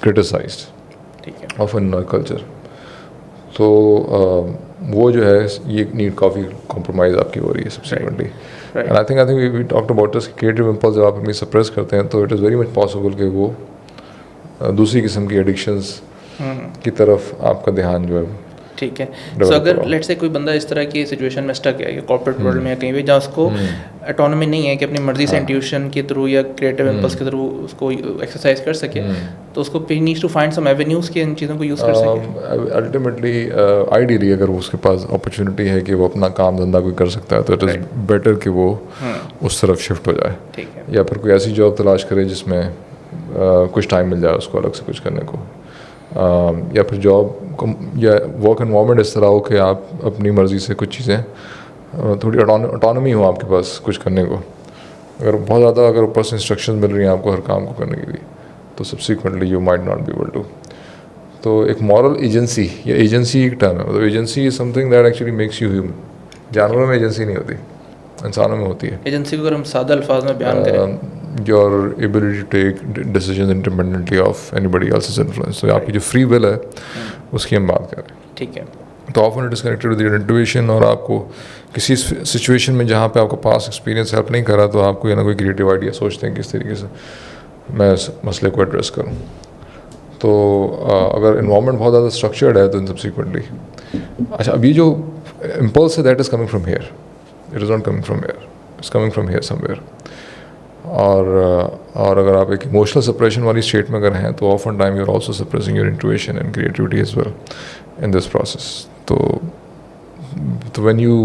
क्रिटिसाइज्ड, ठीक है, ऑफ इन कल्चर। तो वो जो है ये नीड काफ़ी कॉम्प्रोमाइज़ आपकी हो रही है subsequently. And I think we talked about this, creative impulse जब आप अपनी सप्रेस करते हैं तो it is very much possible कि वो दूसरी किस्म की एडिक्शंस की तरफ आपका ध्यान जो है, ठीक है। सो अगर लेट से कोई बंदा इस तरह की सिचुएशन में स्टक है, कॉर्पोरेट वर्ल्ड में या कहीं भी, जहाँ उसको ऑटोनॉमी नहीं है कि अपनी मर्जी से इंट्यूशन के थ्रू या क्रिएटिव इम्पल्स के थ्रू उसको एक्सरसाइज कर सके, तो उसको needs to find some avenues कि इन चीज़ों को यूज़ कर सके। अल्टीमेटली आइडियली अगर वो उसके पास अपॉर्चुनिटी है कि वो अपना काम धंधा कोई कर सकता है तो इट इज़ बेटर कि वो उस तरफ शिफ्ट हो जाए, ठीक है, या फिर कोई ऐसी जॉब तलाश करे जिसमें कुछ टाइम मिल जाए उसको अलग से कुछ करने को, या फिर जॉब या वर्क एनवायरनमेंट इस तरह हो कि आप अपनी मर्ज़ी से कुछ चीज़ें, थोड़ी ऑटोनॉमी हो आपके पास कुछ करने को। अगर बहुत ज़्यादा अगर ऊपर से इंस्ट्रक्शन मिल रही हैं आपको हर काम को करने के लिए, तो subsequently you might not be able to. तो एक मॉरल एजेंसी, या एजेंसी एक टर्म है, मतलब agency is something that actually makes you human. जानवरों में एजेंसी नहीं होती, इंसानों में होती है। एजेंसी को अगर हम सादा अल्फाज में बयान करें, your ability to take decisions independently of anybody else's influence, तो आपकी जो फ्री विल है उसकी हम बात कर रहे हैं, ठीक है। तो often it is connected with your intuition, और आपको किसी सिचुएशन में जहाँ पे आपका पास एक्सपीरियंस हेल्प नहीं कर रहा तो आपको या ना कोई क्रिएटिव आइडिया सोचते हैं किस तरीके से मैं इस मसले को एड्रेस करूँ। तो अगर इन्वायरमेंट बहुत ज़्यादा स्ट्रक्चर्ड है तो सब्सिक्वेंटली, अच्छा, अब ये जो इम्पल्स है that is coming from here, it is not coming from here, it's coming from here somewhere. और अगर आप एक इमोशनल सप्रेशन वाली स्टेट में अगर हैं तो often time you are also suppressing your intuition and creativity as well in this process. तो when you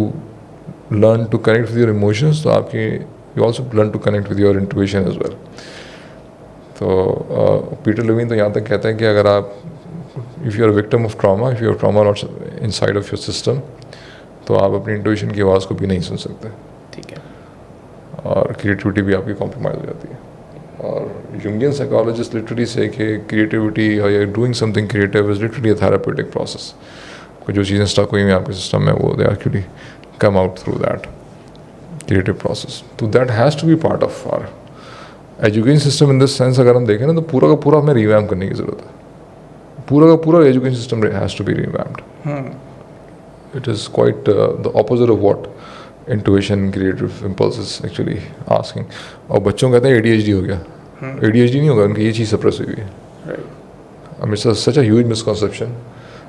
learn to connect with your emotions, तो आपकी you also learn to connect with your intuition as well. तो Peter Levine तो यहाँ तक कहते हैं कि अगर आप, if you are victim of trauma, if you are trauma not inside of your system, तो आप अपनी इंट्यूशन की आवाज़ को भी नहीं सुन सकते, ठीक है, और क्रिएटिविटी भी आपकी कॉम्प्रोमाइज़ हो जाती है। और यूंगियन साइकोलॉजिस्ट लिटरली से कि क्रिएटिविटी या doing something creative is literally a therapeutic process. जो चीज़ें स्टक हुई हैं आपके सिस्टम में वो they actually come out through that creative process. तो that has to be part of our education system in this sense. अगर हम देखें ना तो पूरा का पूरा हमें रिवैम्प करने की ज़रूरत है, पूरा का पूरा education system has to be revamped. It is quite the opposite of what intuition creative impulse is actually asking. और बच्चों कहते हैं ADHD हो गया, ADHD नहीं होगा, उनकी ये चीज़ सप्रेस हुई है। I mean, it's such a huge misconception,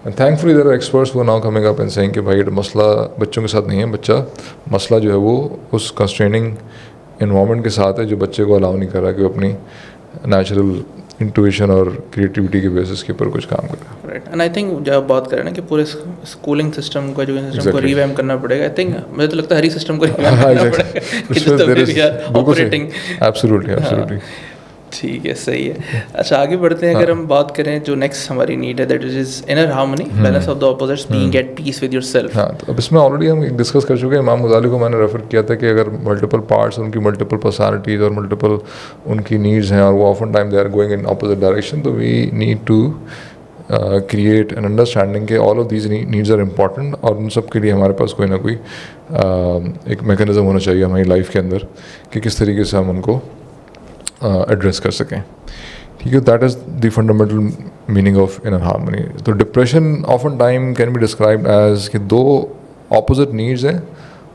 and thankfully there are experts who are now coming up and saying कि भाई ये मसला बच्चों के साथ नहीं है, मसला जो है वो उस constraining environment के साथ है जो बच्चे को अलाउ नहीं कर रहा कि वो अपनी नेचुरल इंट्यूशन और क्रिएटिविटी के बेसिस के ऊपर कुछ काम करें। राइट, एंड आई थिंक जब बात करें ना कि पूरे स्कूलिंग सिस्टम को, एजुकेशन सिस्टम को रिवैम्प करना पड़ेगा, आई थिंक मुझे तो लगता है हर ही सिस्टम को रिवैम्प करना पड़ेगा कि जिस तरह भी है ऑपरेटिंग। एब्सोल्युटली ठीक है, सही है। अच्छा, आगे बढ़ते हैं। अगर हम बात करें जो नेक्स्ट हमारी नीड है, that is inner harmony, balance of the opposites, being at peace with yourself. हाँ, तो अब इसमें ऑलरेडी हम डिस्कस कर चुके हैं। इमाम गज़ाली को मैंने रेफर किया था कि अगर मल्टीपल पार्ट्स, उनकी मल्टीपल पर्सनालिटीज़ और मल्टीपल उनकी नीड्स हैं और वो often time they are going in opposite direction, तो we need to create an understanding के all of these needs are important, और उन सब के लिए हमारे पास कोई ना कोई एक मैकेनिज़्म होना चाहिए हमारी लाइफ के अंदर कि किस तरीके से हम उनको एड्रेस कर सकें। ठीक है, that is the fundamental meaning of inner harmony. तो depression often time can be described as कि दो ऑपोजिट नीड्स हैं,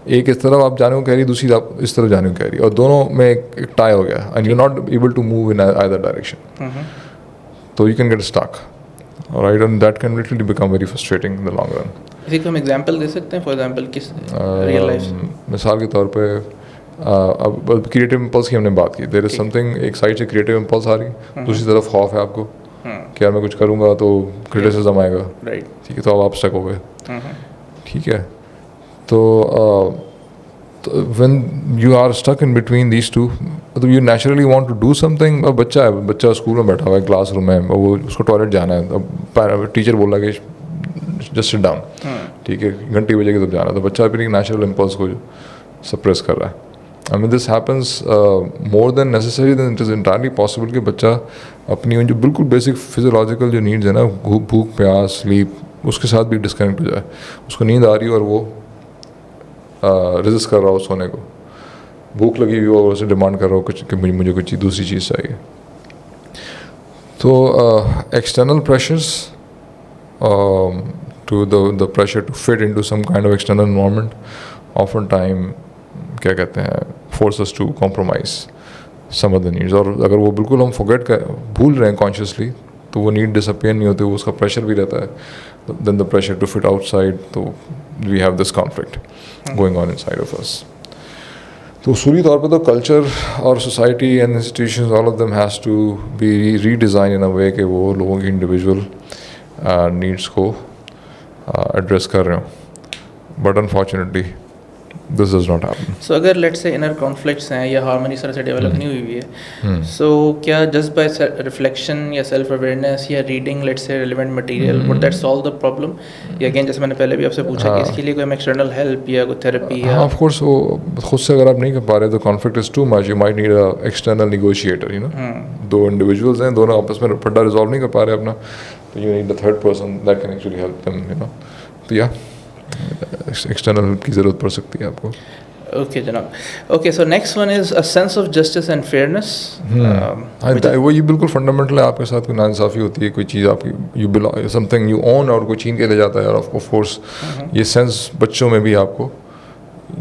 एक इस तरफ आप जाने को कह रही, दूसरी आप इस तरफ जाने को कह रही, और दोनों में एक टाई हो गया and you not able to move in either direction, तो you can get stuck, right, and that can literally become very frustrating in the long run. इसी को हम एग्जांपल दे सकते हैं, फॉर एग्जांपल किस रियल लाइफ से? मिसाल के तौर पे अब क्रिएटिव इम्पल्स की हमने बात की, देयर इज समथिंग, एक साइड से क्रिएटिव इम्पल्स आ रही, दूसरी तरफ खौफ है आपको कि यार मैं कुछ करूँगा तो क्रिटिसिज्म आएगा, राइट, ठीक है, तो अब आप स्टक हो गए, ठीक है। तो when you are stuck in between these two, मतलब you naturally want to do something. अब बच्चा है, बच्चा स्कूल में बैठा हुआ है, क्लासरूम में, और वो उसको टॉयलेट जाना है, अब टीचर बोल रहा है कि जस्ट सिट डाउन, ठीक है, घंटी बजेगी तब जाना, तो बच्चा अपनी नेचुरल इम्पल्स को सप्रेस कर रहा है। I mean this happens more than necessary, then it is entirely possible कि बच्चा अपनी जो बिल्कुल बेसिक फिजियोलॉजिकल जो नीड्स है ना, भूख प्यास स्लीप, उसके साथ भी डिस्कनेक्ट हो जाए। उसको नींद आ रही है और वो रेजिस्ट कर रहा हो सोने को, भूख लगी हुई हो और उसे डिमांड कर रहा हो कुछ कि मुझे कुछ दूसरी चीज़ चाहिए। तो external pressures to the pressure to fit into some kind of external environment often time क्या कहते हैं force us to compromise some of the needs, और अगर वो बिल्कुल हम forget कर भूल रहे हैं consciously तो वो need disappear नहीं होते, वो उसका pressure भी रहता है, then the pressure to fit outside, तो we have this conflict going on inside of us। तो उसूली तौर पे तो कल्चर और society and institutions all of them has to be redesign in a way कि वो लोगों की इंडिविजुअल नीड्स को एड्रेस कर रहे हो, but unfortunately this does not happen. So अगर लेट्स से इनर कॉन्फ्लिक्ट्स हैं या हार्मनी सर से डेवलप नहीं हुई है, सो क्या जस्ट बाय रिफ्लेक्शन या सेल्फ अवेयरनेस या reading let's say relevant material would that solve the problem? या अगेन जैसे मैंने पहले भी आपसे पूछा कि इसके लिए कोई एक्सटर्नल हेल्प या कोई थेरेपी या? ऑफ कोर्स वो खुद से अगर आप नहीं कर पा रहे तो conflict is too much, you might need a external negotiator, you know, दो इंडिविजुअल्स हैं, दोनों आपस में फड्डा रिजॉल्व नहीं कर पा रहे अपना, तो you need a third person that can actually help them, you know. तो या एक्सटर्नल हेल्प की ज़रूरत पड़ सकती है आपको। ओके जनाब, okay, so next one is a sense of justice and fairness. वो ये बिल्कुल फंडामेंटल है, आपके साथ कोई नाइंसाफ़ी होती है, कोई चीज़ आपकी you belong something you own और कोई छीन के ले जाता है, और ऑफ कोर्स ये सेंस बच्चों में भी आपको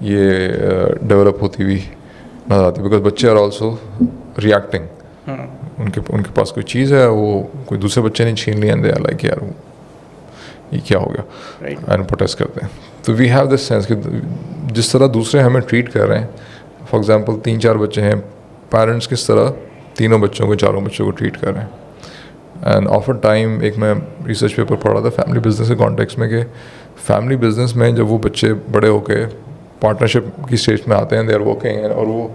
ये डेवलप होती हुई नजर आती है, बिकॉज बच्चे आर ऑल्सो रिएक्टिंग, उनके पास कोई चीज़ है, वो कोई दूसरे बच्चे ने छीन लिया, दे आर लाइक यार ये क्या हो गया, एंड प्रोटेस्ट करते हैं। तो वी हैव दिस सेंस कि जिस तरह दूसरे हमें ट्रीट कर रहे हैं, फॉर एग्जांपल 3-4 बच्चे हैं, पेरेंट्स किस तरह तीनों बच्चों को, चारों बच्चों को ट्रीट कर रहे हैं। एंड ऑफर टाइम एक मैं रिसर्च पेपर पढ़ रहा था फैमिली बिजनेस के कॉन्टेक्स्ट में, कि फैमिली बिजनेस में जब वो बच्चे बड़े होके पार्टनरशिप की स्टेज में आते हैं, दे आर वर्किंग, और वो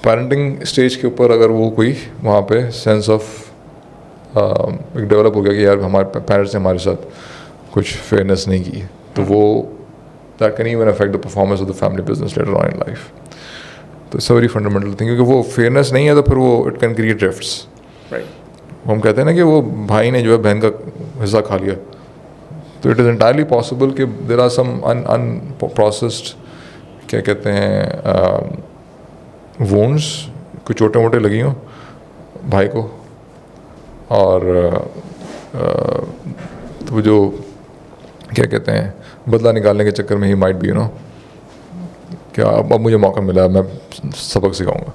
पेरेंटिंग स्टेज के ऊपर अगर वो कोई वहाँ पे सेंस ऑफ एक डेवलप हो गया कि यार हमारे पेरेंट्स ने हमारे साथ कुछ फेयरनेस नहीं की, तो वो that can even affect the performance of the family business later on in life. तो it's a very fundamental thing, क्योंकि वो फेयरनेस नहीं है तो फिर वो इट कैन क्रिएट रिफ्ट्स। हम कहते हैं ना कि वो भाई ने जो है बहन का हिस्सा खा लिया, तो इट इज़ एंटायरली पॉसिबल कि देयर आर सम अनप्रोसेस्ड क्या कहते हैं वोन्स, कुछ छोटे मोटे लगी हों भाई को, और तो जो क्या कहते हैं बदला निकालने के चक्कर में he might be, you know, क्या अब मुझे मौका मिला, मैं सबक सिखाऊंगा।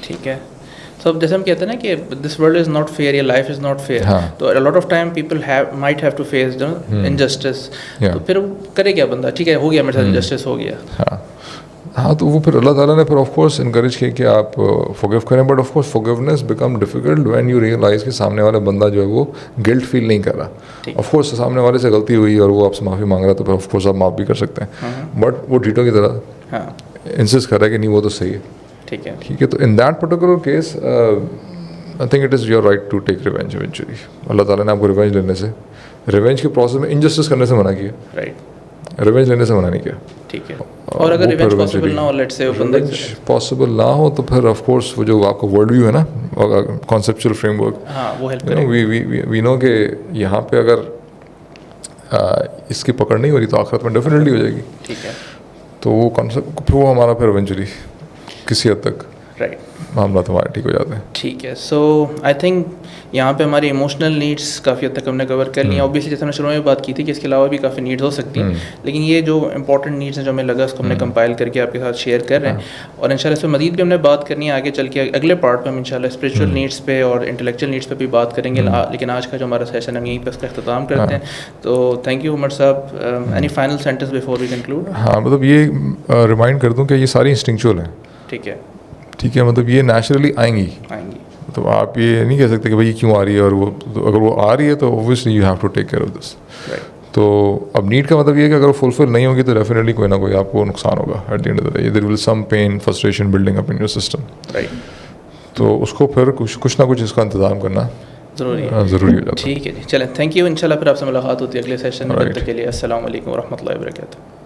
ठीक है, सो जैसे हम कहते हैं ना कि this world is not fair या लाइफ इज़ नॉट फेयर, तो a lot of time people might have to face the injustice, तो फिर करे क्या बंदा, ठीक है हो गया मेरे साथ इनजस्टिस हो गया, हाँ, तो वो फिर अल्लाह ताला ने फिर ऑफ कोर्स इनकरेज किया कि आप फॉरगिव करें, but of course forgiveness become difficult when you realize कि सामने वाला बंदा जो है वो गिल्ट फील नहीं कर रहा। ऑफ कोर्स सामने वाले से गलती हुई और वो आपसे माफ़ी मांग रहा है, तो फिर ऑफ कोर्स आप माफ़ भी कर सकते हैं, बट वो ढीठों की तरह इंसिस्ट कर रहा है कि नहीं वो तो सही है, ठीक है। तो in that particular case I think it is your right to take revenge eventually. अल्लाह ताला ने आपको रिवेंज लेने से, रिवेंज के प्रोसेस में इनजस्टिस करने से मना किया, राइट, रिवेंज लेने से मना नहीं किया। ठीक है। और अगर रिवेंज पॉसिबल ना हो, लेट्स से बंदा पॉसिबल ना हो तो फिर ऑफ कोर्स वो जो आपका वर्ल्ड व्यू है ना, कॉन्सेप्चुअल फ्रेमवर्क, हाँ वो help you know we know कि यहाँ पे अगर इसकी पकड़ नहीं हो रही तो आखिरत में डेफिनेटली हो जाएगी। ठीक है। तो वो कॉन्सेप्ट फिर वो हमारा फिर इवेंचुअली किसी हद तक राइट। मामला हमारे ठीक हो जाते हैं। ठीक है। सो आई थिंक यहाँ पे हमारी इमोशनल नीड्स काफ़ी हद तक हमने कवर कर ली हैं। ऑब्वियसली जैसे हमने शुरू में बात की थी कि इसके अलावा भी काफ़ी नीड्स हो सकती हैं, लेकिन ये जो इंपॉर्टेंट नीड्स हैं जो हमें लगा उसको हमने कंपाइल करके आपके साथ शेयर कर रहे हैं। और इंशाल्लाह इस पर मज़ीद भी हमने बात करनी है आगे चल के, अगले पार्ट में हम इंशाल्लाह स्पिरिचुअल नीड्स पे और इंटेलेक्चुअल नीड्स पे भी बात करेंगे। लेकिन आज का जो हमारा सेशन हम यहीं पर उसका अख्ताम करते हैं। तो थैंक यू उमर साहब। Any final sentence before we conclude? हाँ, मतलब ये रिमाइंड कर दूँ कि ये सारी इंस्टिंक्चुअल हैं। ठीक है। ठीक है, मतलब ये नेचुरली आएंगी। तो आप ये नहीं कह सकते कि भाई ये क्यों आ रही है, और वो तो अगर वो आ रही है तो obviously you have to take care of this. तो अब नीड का मतलब ये है कि अगर वो फुलफिल नहीं होगी तो डेफिनेटली कोई ना कोई आपको नुकसान होगा at the end of the day. There will some pain, frustration building up in your system. तो उसको फिर कुछ ना कुछ इसका इंतजाम करना ज़रूरी हो जाता है। ठीक है जी, चलें, थैंक यू। इंशाल्लाह फिर आपसे मुलाकात होती है अगले सेशन में। तब तक के लिए अस्सलाम वालेकुम व रहमतुल्लाहि व बरकातहू।